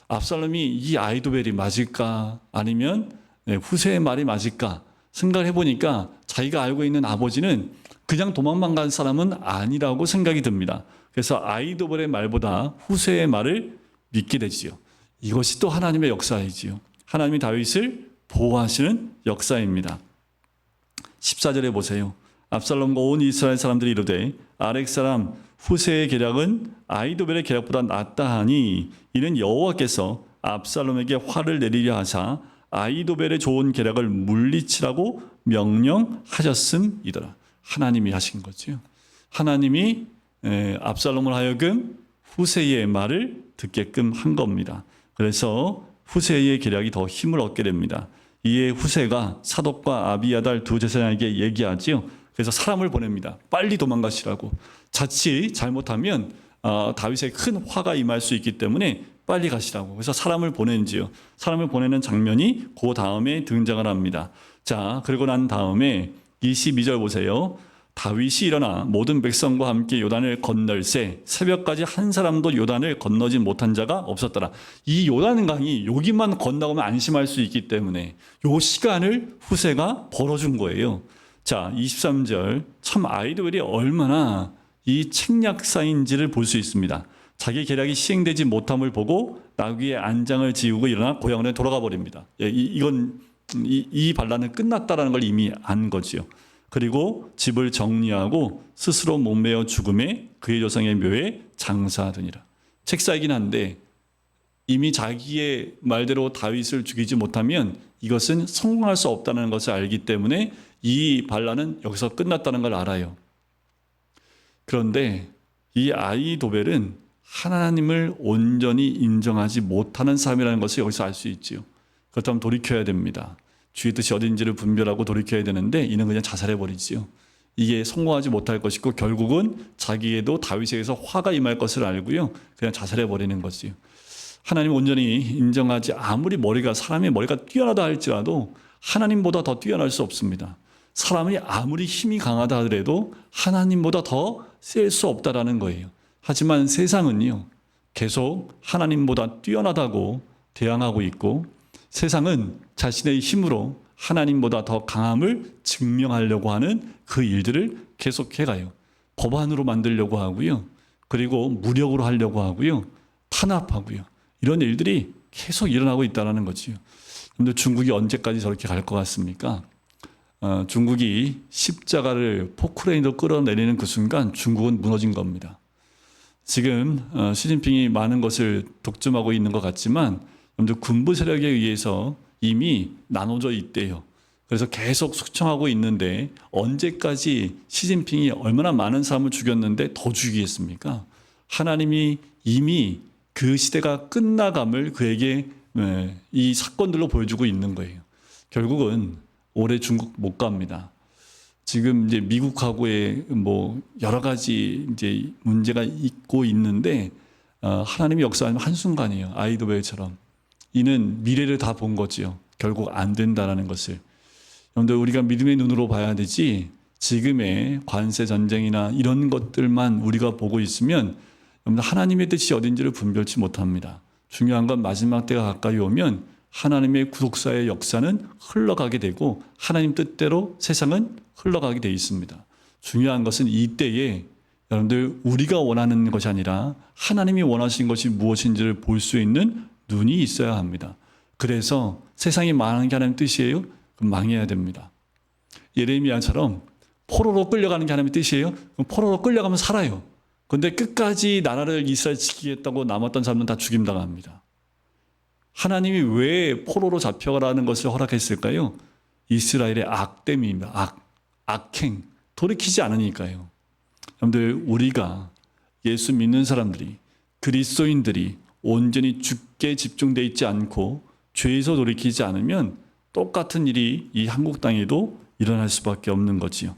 Speaker 1: 압살롬이 이 아히도벨이 맞을까 아니면 후세의 말이 맞을까 생각을 해보니까 자기가 알고 있는 아버지는 그냥 도망만 간 사람은 아니라고 생각이 듭니다. 그래서 아히도벨의 말보다 후세의 말을 믿게 되지요. 이것이 또 하나님의 역사이지요. 하나님이 다윗을 보호하시는 역사입니다. 14절에 보세요. 압살롬과 온 이스라엘 사람들이 이르되 아렉 사람 후세의 계략은 아히도벨의 계략보다 낫다 하니 이는 여호와께서 압살롬에게 화를 내리려 하사 아히도벨의 좋은 계략을 물리치라고 명령하셨음이더라. 하나님이 하신 거죠. 하나님이 압살롬을 하여금 후세의 말을 듣게끔 한 겁니다. 그래서 후세의 계략이 더 힘을 얻게 됩니다. 이에 후세가 사독과 아비아달 두 제사장에게 얘기하지요. 그래서 사람을 보냅니다. 빨리 도망가시라고. 자칫 잘못하면 다윗에 큰 화가 임할 수 있기 때문에 빨리 가시라고. 그래서 사람을 보낸지요. 사람을 보내는 장면이 그 다음에 등장을 합니다. 자, 그리고 난 다음에 22절 보세요. 다윗이 일어나 모든 백성과 함께 요단을 건널새 새벽까지 한 사람도 요단을 건너지 못한 자가 없었더라. 이 요단강이 여기만 건너가면 안심할 수 있기 때문에 요 시간을 후세가 벌어준 거예요. 자, 23절. 참 아히도벨이 얼마나 이 책략사인지를 볼 수 있습니다. 자기 계략이 시행되지 못함을 보고 나귀의 안장을 지우고 일어나 고향으로 돌아가 버립니다. 이 반란은 끝났다라는 걸 이미 안 거지요. 그리고 집을 정리하고 스스로 몸매어 죽음에 그의 조상의 묘에 장사하더니라. 책사이긴 한데 이미 자기의 말대로 다윗을 죽이지 못하면 이것은 성공할 수 없다는 것을 알기 때문에 이 반란은 여기서 끝났다는 걸 알아요. 그런데 이 아히도벨은 하나님을 온전히 인정하지 못하는 사람이라는 것을 여기서 알 수 있지요. 그렇다면 돌이켜야 됩니다. 주의 뜻이 어딘지를 분별하고 돌이켜야 되는데 이는 그냥 자살해버리지요. 이게 성공하지 못할 것이고 결국은 자기에도 다윗에게서 화가 임할 것을 알고요. 그냥 자살해버리는 거지요. 하나님 온전히 인정하지 아무리 사람의 머리가 뛰어나다 할지라도 하나님보다 더 뛰어날 수 없습니다. 사람이 아무리 힘이 강하다 하더라도 하나님보다 더 셀 수 없다라는 거예요. 하지만 세상은요, 계속 하나님보다 뛰어나다고 대항하고 있고 세상은 자신의 힘으로 하나님보다 더 강함을 증명하려고 하는 그 일들을 계속해 가요. 법안으로 만들려고 하고요. 그리고 무력으로 하려고 하고요. 탄압하고요. 이런 일들이 계속 일어나고 있다는 거지요. 그런데 중국이 언제까지 저렇게 갈 것 같습니까? 중국이 십자가를 포크레인으로 끌어내리는 그 순간 중국은 무너진 겁니다. 지금 시진핑이 많은 것을 독점하고 있는 것 같지만 군부 세력에 의해서 이미 나눠져 있대요. 그래서 계속 숙청하고 있는데 언제까지 시진핑이 얼마나 많은 사람을 죽였는데 더 죽이겠습니까? 하나님이 이미 그 시대가 끝나감을 그에게 이 사건들로 보여주고 있는 거예요. 결국은 올해 중국 못 갑니다. 지금 이제 미국하고의 여러 가지 이제 문제가 있고 있는데 하나님이 역사하는 한순간이에요. 아이도베처럼. 이는 미래를 다 본 거지요. 결국 안 된다라는 것을. 여러분들 우리가 믿음의 눈으로 봐야 되지 지금의 관세 전쟁이나 이런 것들만 우리가 보고 있으면 하나님의 뜻이 어딘지를 분별치 못합니다. 중요한 건 마지막 때가 가까이 오면 하나님의 구속사의 역사는 흘러가게 되고 하나님 뜻대로 세상은 흘러가게 돼 있습니다. 중요한 것은 이때에 여러분들 우리가 원하는 것이 아니라 하나님이 원하신 것이 무엇인지를 볼 수 있는 눈이 있어야 합니다. 그래서 세상이 망하는 게 하나님의 뜻이에요? 그럼 망해야 됩니다. 예레미야처럼 포로로 끌려가는 게 하나님의 뜻이에요? 그럼 포로로 끌려가면 살아요. 그런데 끝까지 나라를 이스라엘 지키겠다고 남았던 사람은 다 죽임당합니다. 하나님이 왜 포로로 잡혀가라는 것을 허락했을까요? 이스라엘의 악됨입니다. 악행. 돌이키지 않으니까요. 여러분들 우리가 예수 믿는 사람들이 그리스도인들이 온전히 주께 집중되어 있지 않고 죄에서 돌이키지 않으면 똑같은 일이 이 한국 땅에도 일어날 수밖에 없는 거지요.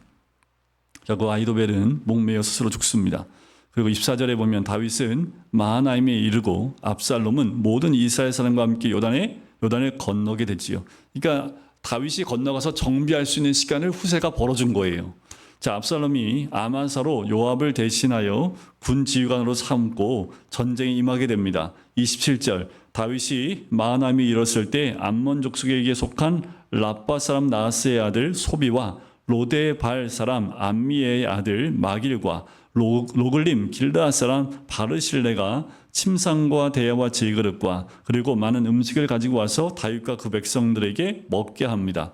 Speaker 1: 자, 그 아이도벨은 목매어 스스로 죽습니다. 그리고 24절에 보면 다윗은 마하나임에 이르고 압살롬은 모든 이스라엘 사람과 함께 요단을 건너게 되지요. 그러니까 다윗이 건너가서 정비할 수 있는 시간을 후세가 벌어준 거예요. 자, 압살롬이 아마사로 요압을 대신하여 군 지휘관으로 삼고 전쟁에 임하게 됩니다. 27절 다윗이 마하나임에 이르렀을 때 암몬 족속에게 속한 라빠 사람 나하스의 아들 소비와 로데발 사람 암미의 아들 마길과 로글림 길르앗 사람 바르실레가 침상과 대야와 질그릇과 그리고 많은 음식을 가지고 와서 다윗과 그 백성들에게 먹게 합니다.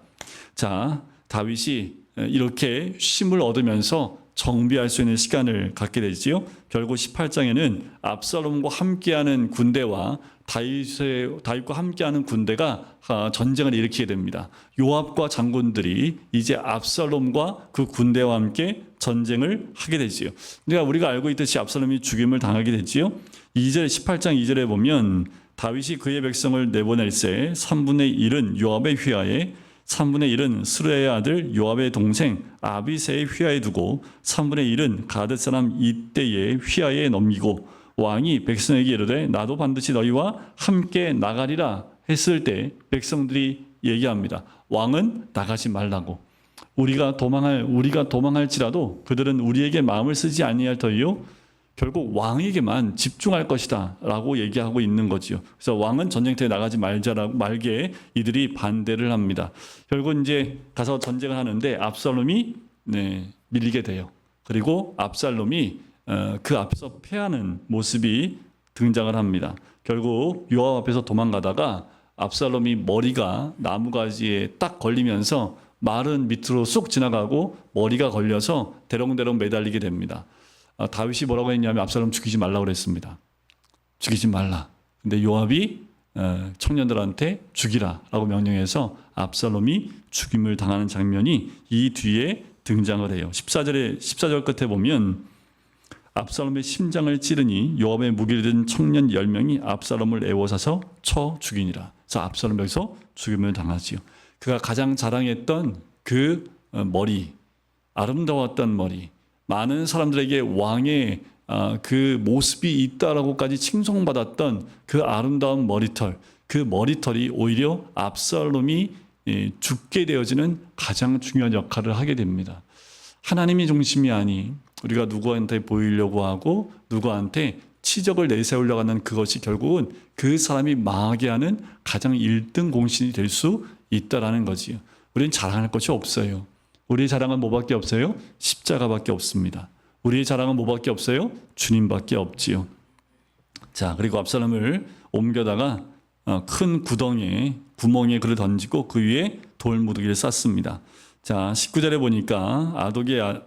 Speaker 1: 자, 다윗이 이렇게 쉼을 얻으면서 정비할 수 있는 시간을 갖게 되지요. 결국 18장에는 압살롬과 함께하는 군대와 다윗과 함께하는 군대가 전쟁을 일으키게 됩니다. 요압과 장군들이 이제 압살롬과 그 군대와 함께 전쟁을 하게 되지요. 그러니까 우리가 알고 있듯이 압살롬이 죽임을 당하게 되지요. 18장 2절에 보면 다윗이 그의 백성을 내보낼세 3분의 1은 요압의 휘하에 3분의 1은 스루야의 아들 요압의 동생 아비새의 휘하에 두고 3분의 1은 가드 사람 이때의 휘하에 넘기고 왕이 백성에게 이르되 나도 반드시 너희와 함께 나가리라 했을 때 백성들이 얘기합니다. 왕은 나가지 말라고. 우리가 도망할지라도 그들은 우리에게 마음을 쓰지 아니할 터이요 결국 왕에게만 집중할 것이다 라고 얘기하고 있는 거지요. 그래서 왕은 전쟁터에 나가지 말게 이들이 반대를 합니다. 결국 이제 가서 전쟁을 하는데 압살롬이 밀리게 돼요. 그리고 압살롬이 그 앞에서 패하는 모습이 등장을 합니다. 결국 요압 앞에서 도망가다가 압살롬이 머리가 나무가지에 딱 걸리면서 말은 밑으로 쑥 지나가고 머리가 걸려서 대롱대롱 매달리게 됩니다. 다윗이 뭐라고 했냐면 압살롬 죽이지 말라고 그랬습니다. 죽이지 말라. 근데 요압이 청년들한테 죽이라라고 명령해서 압살롬이 죽임을 당하는 장면이 이 뒤에 등장을 해요. 14절 끝에 보면 압살롬의 심장을 찌르니 요압의 무기를 든 청년 10명이 압살롬을 애워사서 쳐 죽이니라. 그래서 압살롬 여기서 죽임을 당하지요. 그가 가장 자랑했던 그 머리, 아름다웠던 머리, 많은 사람들에게 왕의 그 모습이 있다라고까지 칭송받았던 그 아름다운 머리털, 그 머리털이 오히려 압살롬이 죽게 되어지는 가장 중요한 역할을 하게 됩니다. 하나님이 중심이 아닌 우리가 누구한테 보이려고 하고 누구한테 치적을 내세우려고 하는 그것이 결국은 그 사람이 망하게 하는 가장 1등 공신이 될 수 있다라는 거지요. 우리는 자랑할 것이 없어요. 우리의 자랑은 뭐밖에 없어요? 십자가밖에 없습니다. 우리의 자랑은 뭐밖에 없어요? 주님밖에 없지요. 자, 그리고 압살롬을 옮겨다가 큰 구멍에 그를 던지고 그 위에 돌무더기를 쌌습니다. 자, 19절에 보니까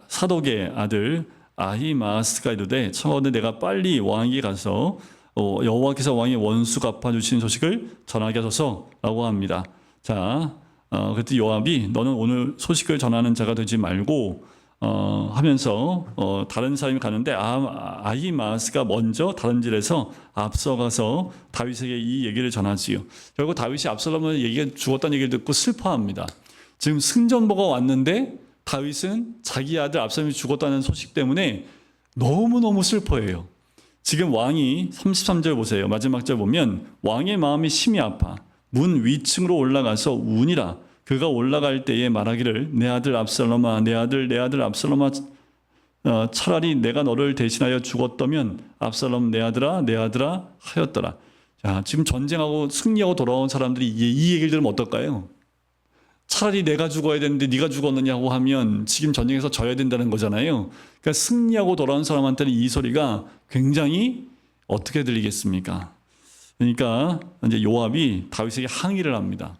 Speaker 1: 사독의 아들 아히마아스가 이르되 청하건대 내가 빨리 왕에게 가서 여호와께서 왕의 원수 갚아주신 소식을 전하게 하소서라고 합니다. 자, 그랬더니 요압이 너는 오늘 소식을 전하는 자가 되지 말고 하면서 다른 사람이 가는데 아히마아스가 먼저 다른 길에서 앞서가서 다윗에게 이 얘기를 전하지요. 결국 다윗이 압살롬을 죽었다는 얘기를 듣고 슬퍼합니다. 지금 승전보가 왔는데 다윗은 자기 아들 압살롬이 죽었다는 소식 때문에 너무너무 슬퍼해요. 지금 왕이 33절 보세요. 마지막 절 보면 왕의 마음이 심히 아파 문 위층으로 올라가서 우니라. 그가 올라갈 때에 말하기를 내 아들 압살롬아 내 아들 압살롬아 차라리 내가 너를 대신하여 죽었다면 압살롬 내 아들아 하였더라. 자, 지금 전쟁하고 승리하고 돌아온 사람들이 이 얘기를 들으면 어떨까요? 차라리 내가 죽어야 되는데 네가 죽었느냐고 하면 지금 전쟁에서 져야 된다는 거잖아요. 그러니까 승리하고 돌아온 사람한테는 이 소리가 굉장히 어떻게 들리겠습니까? 그러니까 이제 요압이 다윗에게 항의를 합니다.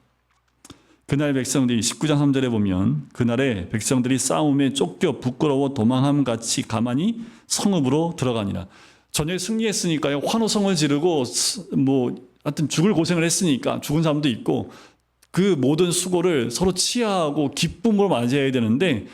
Speaker 1: 그날 백성들이 19장 3절에 보면 그날에 백성들이 싸움에 쫓겨 부끄러워 도망함 같이 가만히 성읍으로 들어가니라. 전쟁에 승리했으니까요. 환호성을 지르고 하여튼 죽을 고생을 했으니까 죽은 사람도 있고 그 모든 수고를 서로 치하하고 기쁨으로 맞이해야 되는데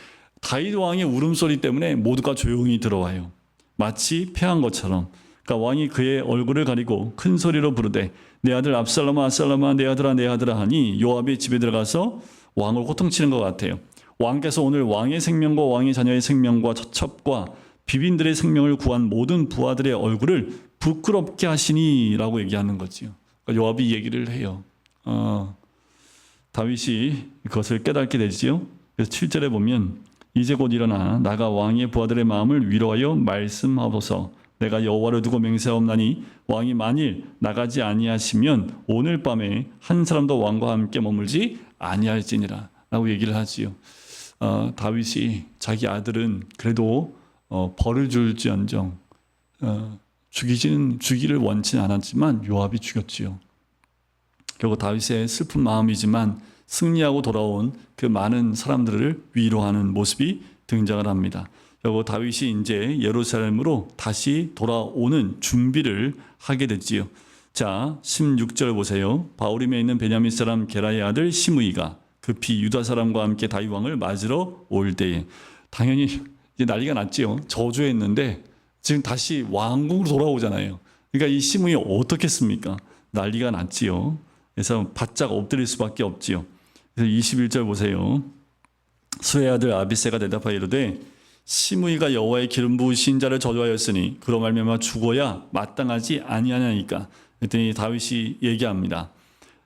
Speaker 1: 다윗 왕의 울음소리 때문에 모두가 조용히 들어와요. 마치 패한 것처럼. 그러니까 왕이 그의 얼굴을 가리고 큰 소리로 부르되 내 아들 압살롬아 내 아들아 하니 요압의 집에 들어가서 왕을 호통치는 것 같아요. 왕께서 오늘 왕의 생명과 왕의 자녀의 생명과 처첩과 비빈들의 생명을 구한 모든 부하들의 얼굴을 부끄럽게 하시니라고 얘기하는 거지요. 그러니까 요압이 얘기를 해요. 다윗이 그것을 깨닫게 되지요. 그래서 7절에 보면 이제 곧 일어나 나가 왕의 부하들의 마음을 위로하여 말씀하소서. 내가 여호와를 두고 맹세하옵나니 왕이 만일 나가지 아니하시면 오늘 밤에 한 사람도 왕과 함께 머물지 아니할지니라 라고 얘기를 하지요. 다윗이 자기 아들은 그래도 벌을 줄지언정 죽이를 원치는 않았지만 요압이 죽였지요. 결국 다윗의 슬픈 마음이지만 승리하고 돌아온 그 많은 사람들을 위로하는 모습이 등장을 합니다. 결국 다윗이 이제 예루살렘으로 다시 돌아오는 준비를 하게 됐지요. 자, 16절 보세요. 바후림에 있는 베냐민 사람 게라의 아들 시므이가 급히 유다 사람과 함께 다윗 왕을 맞으러 올 때에 당연히 이제 난리가 났지요. 저주했는데 지금 다시 왕국으로 돌아오잖아요. 그러니까 이 시므이 어떻겠습니까? 난리가 났지요. 그래서 바짝 엎드릴 수밖에 없지요. 그래서 21절 보세요. 수의 아들 아비새가 대답하여 이르되 시므이가 여호와의 기름 부으신 자를 저주하였으니 그로 말미암아 죽어야 마땅하지 아니하냐니까. 그랬더니 다윗이 얘기합니다.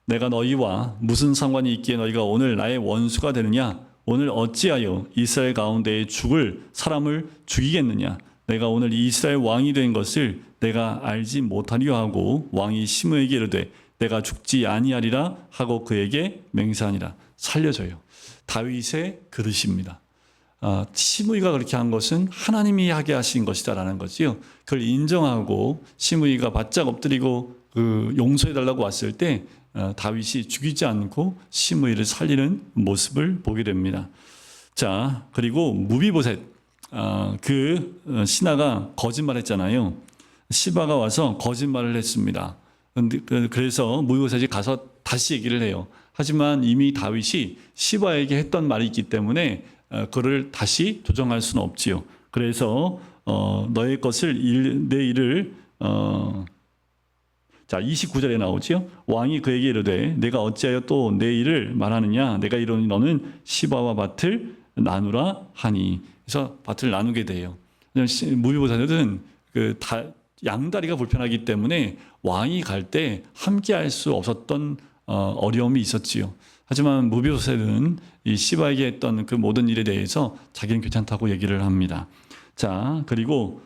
Speaker 1: 내가 너희와 무슨 상관이 있기에 너희가 오늘 나의 원수가 되느냐? 오늘 어찌하여 이스라엘 가운데에 죽을 사람을 죽이겠느냐? 내가 오늘 이스라엘 왕이 된 것을 내가 알지 못하리요 하고 왕이 시므에게 이르되 내가 죽지 아니하리라 하고 그에게 맹세하니라. 살려줘요. 다윗의 그릇입니다. 시므이가 그렇게 한 것은 하나님이 하게 하신 것이다라는 거지요. 그걸 인정하고 시므이가 바짝 엎드리고 용서해달라고 왔을 때 다윗이 죽이지 않고 시므이를 살리는 모습을 보게 됩니다. 자, 그리고 무비보셋 그 신하가 거짓말했잖아요. 시바가 와서 거짓말을 했습니다. 그래서 무비보셋이 가서 다시 얘기를 해요. 하지만 이미 다윗이 시바에게 했던 말이 있기 때문에 그를 다시 조정할 수는 없지요. 그래서 너의 것을 내 일을 자, 29절에 나오지요. 왕이 그에게 이르되 내가 어찌하여 또 내 일을 말하느냐? 내가 이르니 너는 시바와 밭을 나누라 하니. 그래서 밭을 나누게 돼요. 무비보사들은 양다리가 불편하기 때문에 왕이 갈 때 함께 할 수 없었던 어려움이 있었지요. 하지만 무비보셋은 이 시바에게 했던 그 모든 일에 대해서 자기는 괜찮다고 얘기를 합니다. 자, 그리고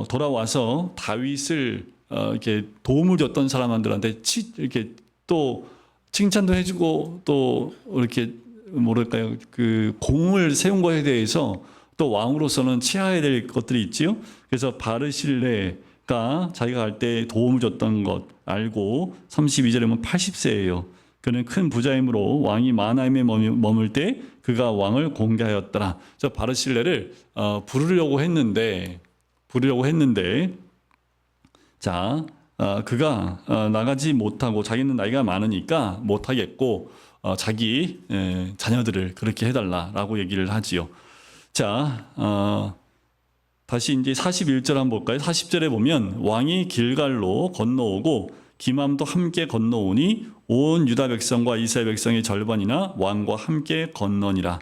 Speaker 1: 돌아와서 다윗을 이렇게 도움을 줬던 사람들한테 이렇게 또 칭찬도 해주고 또 이렇게 뭐랄까요, 그 공을 세운 것에 대해서 또 왕으로서는 치하해야 될 것들이 있지요. 그래서 바르실레가 자기가 갈 때 도움을 줬던 것 알고 32절에 보면 80세예요. 그는 큰 부자이므로 왕이 마하나임에 머물 때 그가 왕을 공개하였더라. 그래서 바르실레를 부르려고 했는데 자, 그가 나가지 못하고 자기는 나이가 많으니까 못하겠고 자기 자녀들을 그렇게 해달라라고 얘기를 하지요. 자, 다시 이제 41절 한번 볼까요? 40절에 보면 왕이 길갈로 건너오고 기맘도 함께 건너오니 온 유다 백성과 이스라엘 백성의 절반이나 왕과 함께 건너니라.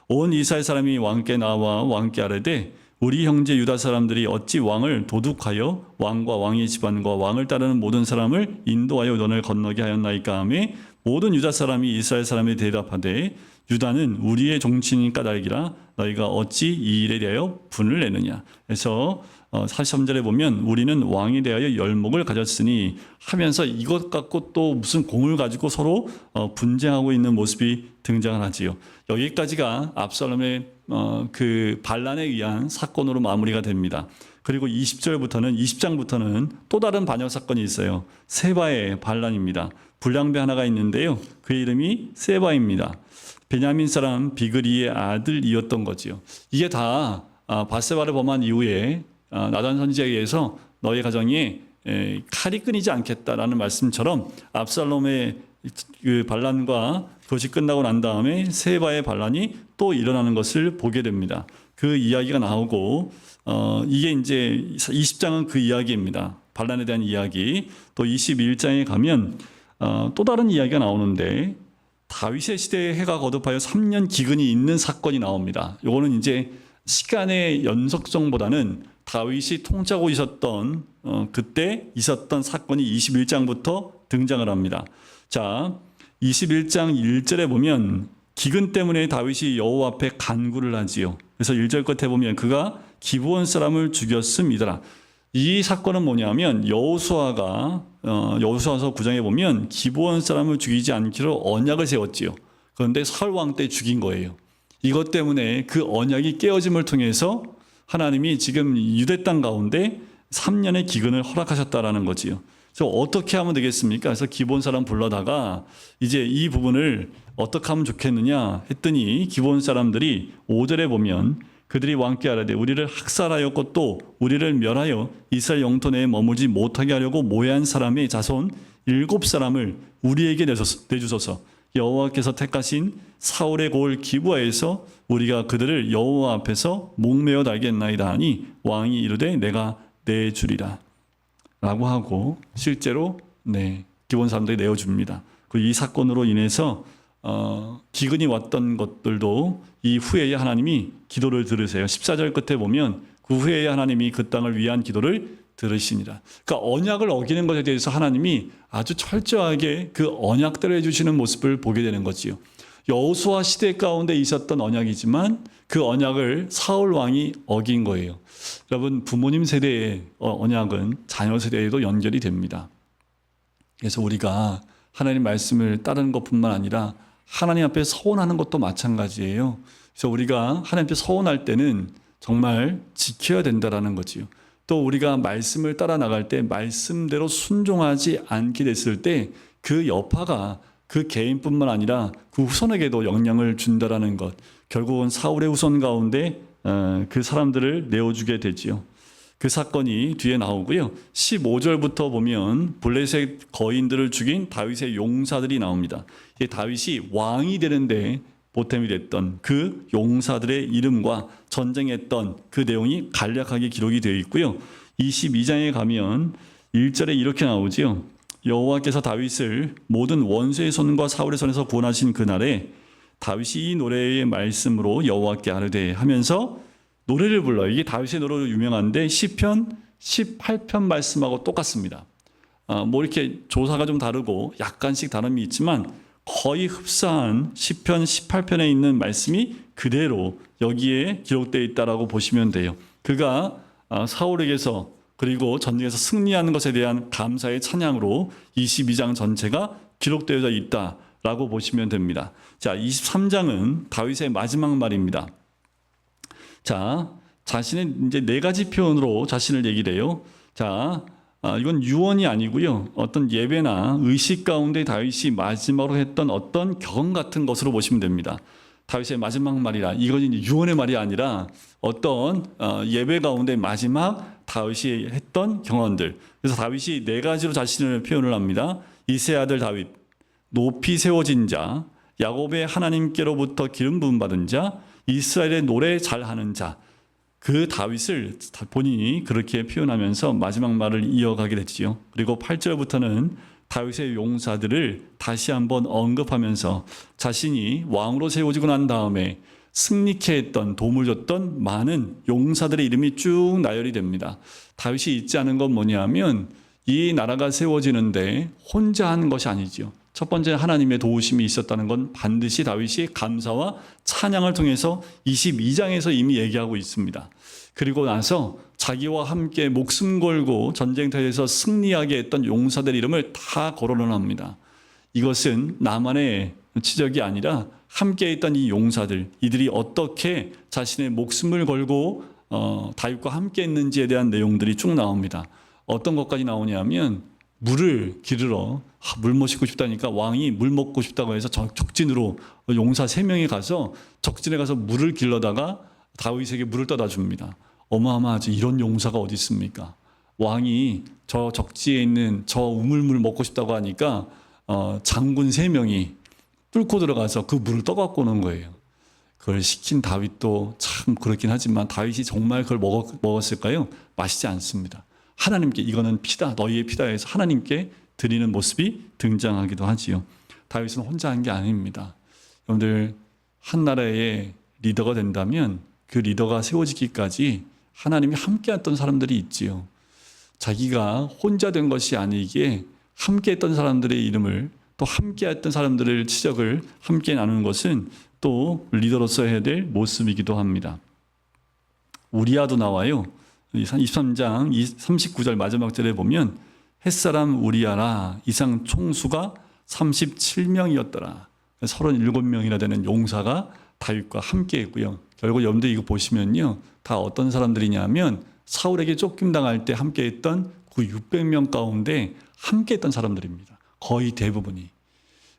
Speaker 1: 온 이스라엘 사람이 왕께 나와 왕께 아뢰되 우리 형제 유다 사람들이 어찌 왕을 도둑하여 왕과 왕의 집안과 왕을 따르는 모든 사람을 인도하여 요단을 건너게 하였나이까 하며 모든 유다 사람이 이스라엘 사람에 대답하되 유다는 우리의 종친인 까닭이라 너희가 어찌 이 일에 대하여 분을 내느냐. 그래서 43절에 보면 우리는 왕에 대하여 열목을 가졌으니 하면서 이것 갖고 또 무슨 공을 가지고 서로 분쟁하고 있는 모습이 등장을 하지요. 여기까지가 압살롬의 그 반란에 의한 사건으로 마무리가 됩니다. 그리고 20장부터는 또 다른 반역 사건이 있어요. 세바의 반란입니다. 불량배 하나가 있는데요. 그의 이름이 세바입니다. 베냐민 사람 비그리의 아들이었던 거지요. 이게 다 밧세바를 범한 이후에 나단 선지자에 의해서 너희 가정에 칼이 끊이지 않겠다라는 말씀처럼 압살롬의 그 반란과 그것이 끝나고 난 다음에 세바의 반란이 또 일어나는 것을 보게 됩니다. 그 이야기가 나오고 이게 이제 20장은 그 이야기입니다. 반란에 대한 이야기. 또 21장에 가면 또 다른 이야기가 나오는데 다윗의 시대에 해가 거듭하여 3년 기근이 있는 사건이 나옵니다. 이거는 이제 시간의 연속성보다는 다윗이 통치하고 있었던 그때 있었던 사건이 21장부터 등장을 합니다. 자, 21장 1절에 보면 기근 때문에 다윗이 여호와 앞에 간구를 하지요. 그래서 1절 끝에 보면 그가 기브온 사람을 죽였음이더라. 이 사건은 뭐냐면 여호수아서 9장에 보면 기브온 사람을 죽이지 않기로 언약을 세웠지요. 그런데 사울 왕 때 죽인 거예요. 이것 때문에 그 언약이 깨어짐을 통해서 하나님이 지금 유대 땅 가운데 3년의 기근을 허락하셨다라는 거지요. 그래서 어떻게 하면 되겠습니까? 그래서 기브온 사람 불러다가 이제 이 부분을 어떻게 하면 좋겠느냐 했더니 기브온 사람들이 5절에 보면 그들이 왕께 아뢰되 우리를 학살하였고 또 우리를 멸하여 이스라엘 영토 내에 머물지 못하게 하려고 모해한 사람의 자손 7사람을 우리에게 내주소서. 여호와께서 택하신 사울의 고을 기브아에서 우리가 그들을 여호와 앞에서 목매어 달겠나이다 하니 왕이 이르되 내가 내주리라 라고 하고 실제로 기브온 사람들이 내어줍니다. 이 사건으로 인해서 기근이 왔던 것들도 이 후에야 하나님이 기도를 들으세요. 14절 끝에 보면 그 후에야 하나님이 그 땅을 위한 기도를 들으시니라. 그러니까 언약을 어기는 것에 대해서 하나님이 아주 철저하게 그 언약대로 해주시는 모습을 보게 되는 거지요. 여호수아 시대 가운데 있었던 언약이지만 그 언약을 사울 왕이 어긴 거예요. 여러분 부모님 세대의 언약은 자녀 세대에도 연결이 됩니다. 그래서 우리가 하나님 말씀을 따르는 것뿐만 아니라 하나님 앞에 서원하는 것도 마찬가지예요. 그래서 우리가 하나님 앞에 서원할 때는 정말 지켜야 된다라는 거지요. 또 우리가 말씀을 따라 나갈 때 말씀대로 순종하지 않게 됐을 때 그 여파가 그 개인뿐만 아니라 그 후손에게도 영향을 준다라는 것. 결국은 사울의 후손 가운데 그 사람들을 내어주게 되지요. 그 사건이 뒤에 나오고요. 15절부터 보면 블레셋 거인들을 죽인 다윗의 용사들이 나옵니다. 이게 다윗이 왕이 되는데 보탬이 됐던 그 용사들의 이름과 전쟁했던 그 내용이 간략하게 기록이 되어 있고요. 22장에 가면 1절에 이렇게 나오지요. 여호와께서 다윗을 모든 원수의 손과 사울의 손에서 구원하신 그날에 다윗이 이 노래의 말씀으로 여호와께 아뢰되 하면서 노래를 불러요. 이게 다윗의 노래로 유명한데 시편 18편 말씀하고 똑같습니다. 뭐 이렇게 조사가 좀 다르고 약간씩 다름이 있지만 거의 흡사한 시편 18편에 있는 말씀이 그대로 여기에 기록되어 있다라고 보시면 돼요. 그가 사울에게서 그리고 전쟁에서 승리하는 것에 대한 감사의 찬양으로 22장 전체가 기록되어 있다라고 보시면 됩니다. 자, 23장은 다윗의 마지막 말입니다. 자, 자신의 이제 네 가지 표현으로 자신을 얘기를 해요. 자, 이건 유언이 아니고요. 어떤 예배나 의식 가운데 다윗이 마지막으로 했던 어떤 경험 같은 것으로 보시면 됩니다. 다윗의 마지막 말이라 이건 이제 유언의 말이 아니라 어떤 예배 가운데 마지막 다윗이 했던 경험들. 그래서 다윗이 네 가지로 자신을 표현을 합니다. 이세 아들 다윗, 높이 세워진 자, 야곱의 하나님께로부터 기름 부음 받은 자, 이스라엘의 노래 잘하는 자. 그 다윗을 본인이 그렇게 표현하면서 마지막 말을 이어가게 됐지요. 그리고 8절부터는 다윗의 용사들을 다시 한번 언급하면서 자신이 왕으로 세워지고 난 다음에 승리케 했던, 도움을 줬던 많은 용사들의 이름이 쭉 나열이 됩니다. 다윗이 잊지 않은 건 뭐냐면 이 나라가 세워지는데 혼자 한 것이 아니죠. 첫 번째 하나님의 도우심이 있었다는 건 반드시 다윗이 감사와 찬양을 통해서 22장에서 이미 얘기하고 있습니다. 그리고 나서 자기와 함께 목숨 걸고 전쟁터에서 승리하게 했던 용사들 이름을 다 거론을 합니다. 이것은 나만의 치적이 아니라 함께 있던 이 용사들, 이들이 어떻게 자신의 목숨을 걸고 다윗과 함께 했는지에 대한 내용들이 쭉 나옵니다. 어떤 것까지 나오냐면 물을 기르러 물 마시고 싶다니까 왕이 물 먹고 싶다고 해서 적진으로 용사 3명이 가서 적진에 가서 물을 길러다가 다윗에게 물을 떠다 줍니다. 어마어마하지. 이런 용사가 어디 있습니까? 왕이 저 적지에 있는 저 우물물 먹고 싶다고 하니까 장군 3명이 뚫고 들어가서 그 물을 떠갖고 오는 거예요. 그걸 시킨 다윗도 참 그렇긴 하지만 다윗이 정말 그걸 먹었을까요? 마시지 않습니다. 하나님께 이거는 피다, 너희의 피다 해서 하나님께 드리는 모습이 등장하기도 하지요. 다윗은 혼자 한 게 아닙니다. 여러분들 한 나라의 리더가 된다면 그 리더가 세워지기까지 하나님이 함께했던 사람들이 있지요. 자기가 혼자 된 것이 아니기에 함께했던 사람들의 이름을 또 함께했던 사람들의 치적을 함께 나누는 것은 또 리더로서 해야 될 모습이기도 합니다. 우리아도 나와요. 23장 39절 마지막 절에 보면 햇사람 우리아라 이상 총수가 37명이었더라. 37명이나 되는 용사가 다윗과 함께 했고요. 결국 여러분들 이거 보시면요. 다 어떤 사람들이냐면 사울에게 쫓김당할 때 함께 했던 그 600명 가운데 함께 했던 사람들입니다. 거의 대부분이.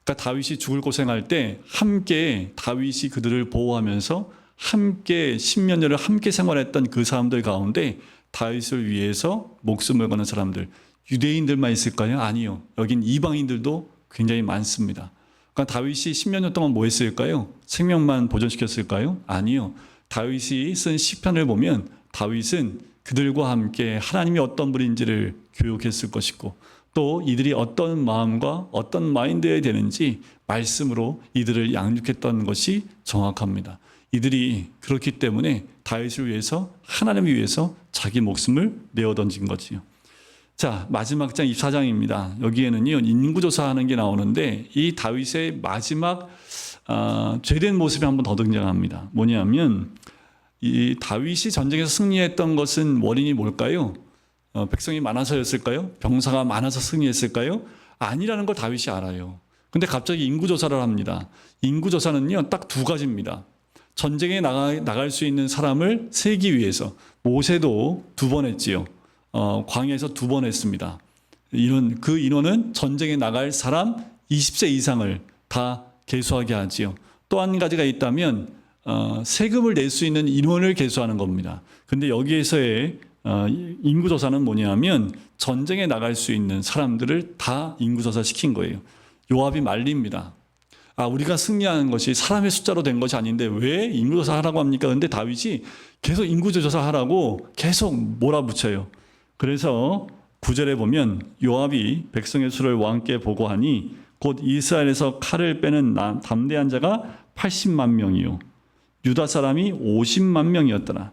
Speaker 1: 그러니까 다윗이 죽을 고생할 때 함께 다윗이 그들을 보호하면서 함께 10몇 년을 함께 생활했던 그 사람들 가운데 다윗을 위해서 목숨을 거는 사람들, 유대인들만 있을까요? 아니요. 여긴 이방인들도 굉장히 많습니다. 그러니까 다윗이 10몇 년 동안 뭐 했을까요? 생명만 보존시켰을까요? 아니요. 다윗이 쓴 시편을 보면 다윗은 그들과 함께 하나님이 어떤 분인지를 교육했을 것이고 또 이들이 어떤 마음과 어떤 마인드에 되는지 말씀으로 이들을 양육했던 것이 정확합니다. 이들이 그렇기 때문에 다윗을 위해서 하나님을 위해서 자기 목숨을 내어 던진 거지요. 자, 마지막 장 24장입니다. 여기에는요 인구조사하는 게 나오는데 이 다윗의 마지막 죄된 모습이 한 번 더 등장합니다. 뭐냐면 이 다윗이 전쟁에서 승리했던 것은 원인이 뭘까요? 백성이 많아서였을까요? 병사가 많아서 승리했을까요? 아니라는 걸 다윗이 알아요. 근데 갑자기 인구조사를 합니다. 인구조사는요 딱 2가지입니다. 전쟁에 나갈 수 있는 사람을 세기 위해서 모세도 2번 했지요. 광야에서 2번 했습니다. 그 인원은 전쟁에 나갈 사람 20세 이상을 다 계수하게 하지요. 또 한 가지가 있다면 세금을 낼 수 있는 인원을 계수하는 겁니다. 근데 여기에서의 인구조사는 뭐냐면 전쟁에 나갈 수 있는 사람들을 다 인구조사 시킨 거예요. 요압이 말립니다. 우리가 승리하는 것이 사람의 숫자로 된 것이 아닌데 왜 인구조사 하라고 합니까? 근데 다윗이 계속 인구조사 하라고 계속 몰아붙여요. 그래서 9절에 보면 요압이 백성의 수를 왕께 보고하니 곧 이스라엘에서 칼을 빼는 담대한 자가 80만 명이요 유다 사람이 50만 명이었더라.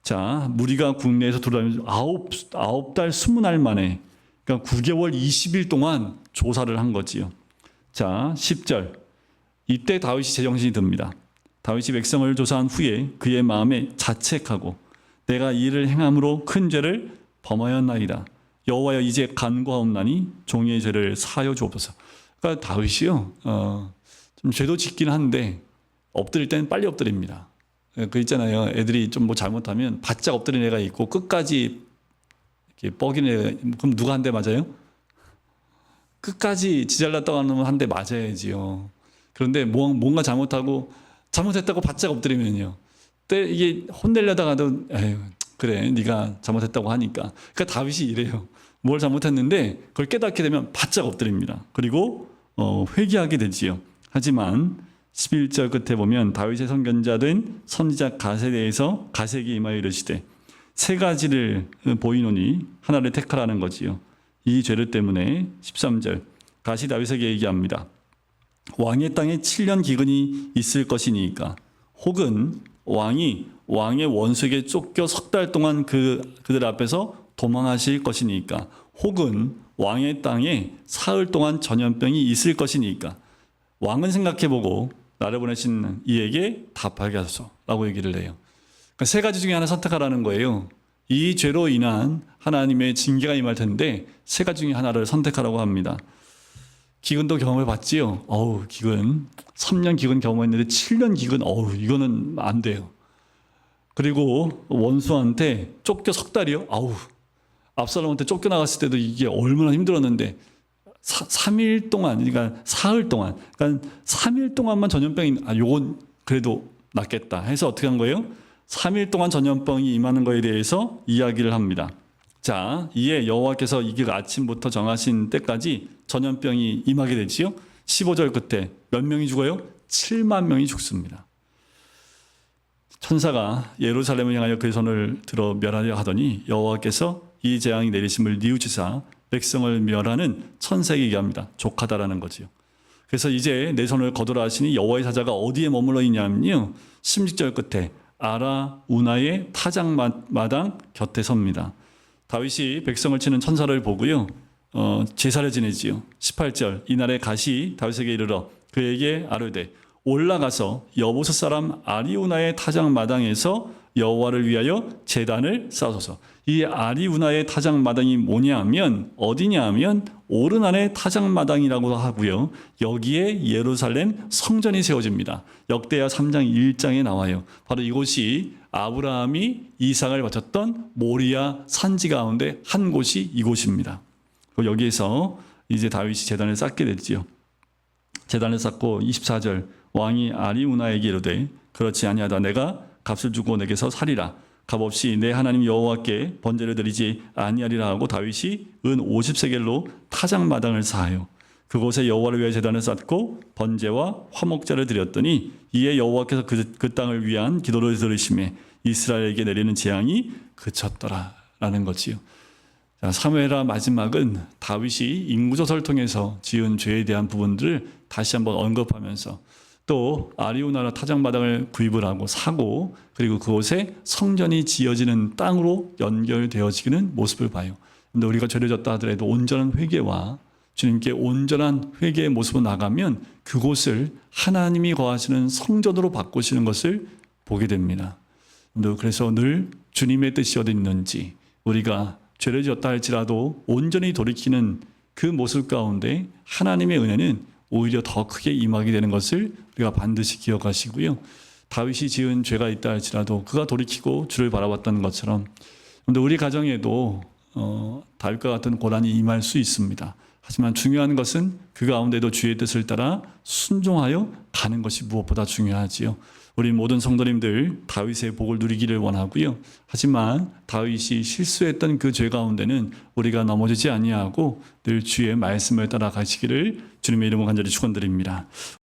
Speaker 1: 자, 무리가 국내에서 돌아다니면서 9달 20날 만에, 그러니까 9개월 20일 동안 조사를 한 거지요. 자, 10절. 이때 다윗이 제정신이 듭니다. 다윗이 백성을 조사한 후에 그의 마음에 자책하고 내가 이 일을 행함으로 큰 죄를 범하였나이다. 여호와여, 이제 간구하옵나니 종의 죄를 사하여 주옵소서. 그러니까 다윗이요, 좀 죄도 짓긴 한데 엎드릴 때는 빨리 엎드립니다. 그 있잖아요. 애들이 좀 뭐 잘못하면 바짝 엎드린 애가 있고 끝까지 이렇게 뻐기는 애가, 그럼 누가 한 대 맞아요? 끝까지 지잘났다고 하면 한 대 맞아야지요. 그런데 뭔가 잘못하고 잘못했다고 바짝 엎드리면요. 이게 혼내려다가도 에휴, 그래 네가 잘못했다고 하니까. 그러니까 다윗이 이래요. 뭘 잘못했는데 그걸 깨닫게 되면 바짝 엎드립니다. 그리고 회개하게 되지요. 하지만 11절 끝에 보면 다윗의 선견자 된 선지자 갓에 대해서 갓에게 임하여 이르시되 세 가지를 보이노니 하나를 택하라는 거지요. 이 죄를 때문에 13절 갓이 다윗에게 얘기합니다. 왕의 땅에 7년 기근이 있을 것이니까, 혹은 왕이 왕의 원수에게 쫓겨 석 달 동안 그들 앞에서 도망하실 것이니까, 혹은 왕의 땅에 사흘 동안 전염병이 있을 것이니까 왕은 생각해보고 나를 보내신 이에게 답하게 하소서라고 얘기를 해요. 그러니까 세 가지 중에 하나 선택하라는 거예요. 이 죄로 인한 하나님의 징계가 임할 텐데 세 가지 중에 하나를 선택하라고 합니다. 기근도 경험해 봤지요. 기근 3년 기근 경험했는데 7년 기근, 이거는 안 돼요. 그리고 원수한테 쫓겨 석 달이요. 압살롬한테 쫓겨나갔을 때도 이게 얼마나 힘들었는데 3일 동안, 그러니까 사흘 동안, 그러니까 3일 동안만 전염병이, 요건 그래도 낫겠다 해서 어떻게 한 거예요? 3일 동안 전염병이 임하는 거에 대해서 이야기를 합니다. 자, 이에 여호와께서 이게 아침부터 정하신 때까지 전염병이 임하게 되지요. 15절 끝에 몇 명이 죽어요? 7만 명이 죽습니다. 천사가 예루살렘을 향하여 그의 손을 들어 멸하려 하더니 여호와께서 이 재앙이 내리심을 뉘우치사 백성을 멸하는 천사에게 얘기합니다. 족하다라는 거지요. 그래서 이제 내 손을 거두라 하시니 여호와의 사자가 어디에 머물러 있냐면요, 16절 끝에 아라 우나의 타작마당 곁에 섭니다. 다윗이 백성을 치는 천사를 보고요, 제사를 지내지요. 18절 이날에 갓이 다윗에게 이르러 그에게 아뢰되 올라가서 여보스 사람 아리우나의 타작마당에서 여호와를 위하여 제단을 쌓으소서. 이 아리우나의 타작마당이 뭐냐하면 어디냐하면 오르난의 타작마당이라고 하고요, 여기에 예루살렘 성전이 세워집니다. 역대하 3장 1장에 나와요. 바로 이곳이 아브라함이 이삭을 바쳤던 모리아 산지 가운데 한 곳이 이곳입니다. 여기에서 이제 다윗이 제단을 쌓게 됐지요. 제단을 쌓고 24절 왕이 아리우나에게 이르되 그렇지 아니하다. 내가 값을 주고 내게서 살이라. 값없이 내 하나님 여호와께 번제를 드리지 아니하리라 하고 다윗이 은 50세겔로 타작마당을 사하여 그곳에 여호와를 위하여 제단을 쌓고 번제와 화목제를 드렸더니 이에 여호와께서 그 땅을 위한 기도를 들으시매 이스라엘에게 내리는 재앙이 그쳤더라라는 거지요. 자, 사무엘하 마지막은 다윗이 인구조사를 통해서 지은 죄에 대한 부분들을 다시 한번 언급하면서 또 아리우나라 타작마당을 구입을 하고 사고 그리고 그곳에 성전이 지어지는 땅으로 연결되어지는 모습을 봐요. 근데 우리가 죄를 졌다 하더라도 온전한 회개와 주님께 온전한 회개의 모습으로 나가면 그곳을 하나님이 거하시는 성전으로 바꾸시는 것을 보게 됩니다. 그래서 늘 주님의 뜻이 어디 있는지, 우리가 죄를 지었다 할지라도 온전히 돌이키는 그 모습 가운데 하나님의 은혜는 오히려 더 크게 임하게 되는 것을 우리가 반드시 기억하시고요. 다윗이 지은 죄가 있다 할지라도 그가 돌이키고 주를 바라봤던 것처럼 우리 가정에도 다윗과 같은 고난이 임할 수 있습니다. 하지만 중요한 것은 그 가운데도 주의 뜻을 따라 순종하여 가는 것이 무엇보다 중요하지요. 우리 모든 성도님들 다윗의 복을 누리기를 원하고요. 하지만 다윗이 실수했던 그 죄 가운데는 우리가 넘어지지 아니하고 늘 주의 말씀을 따라 가시기를 주님의 이름으로 간절히 축원드립니다.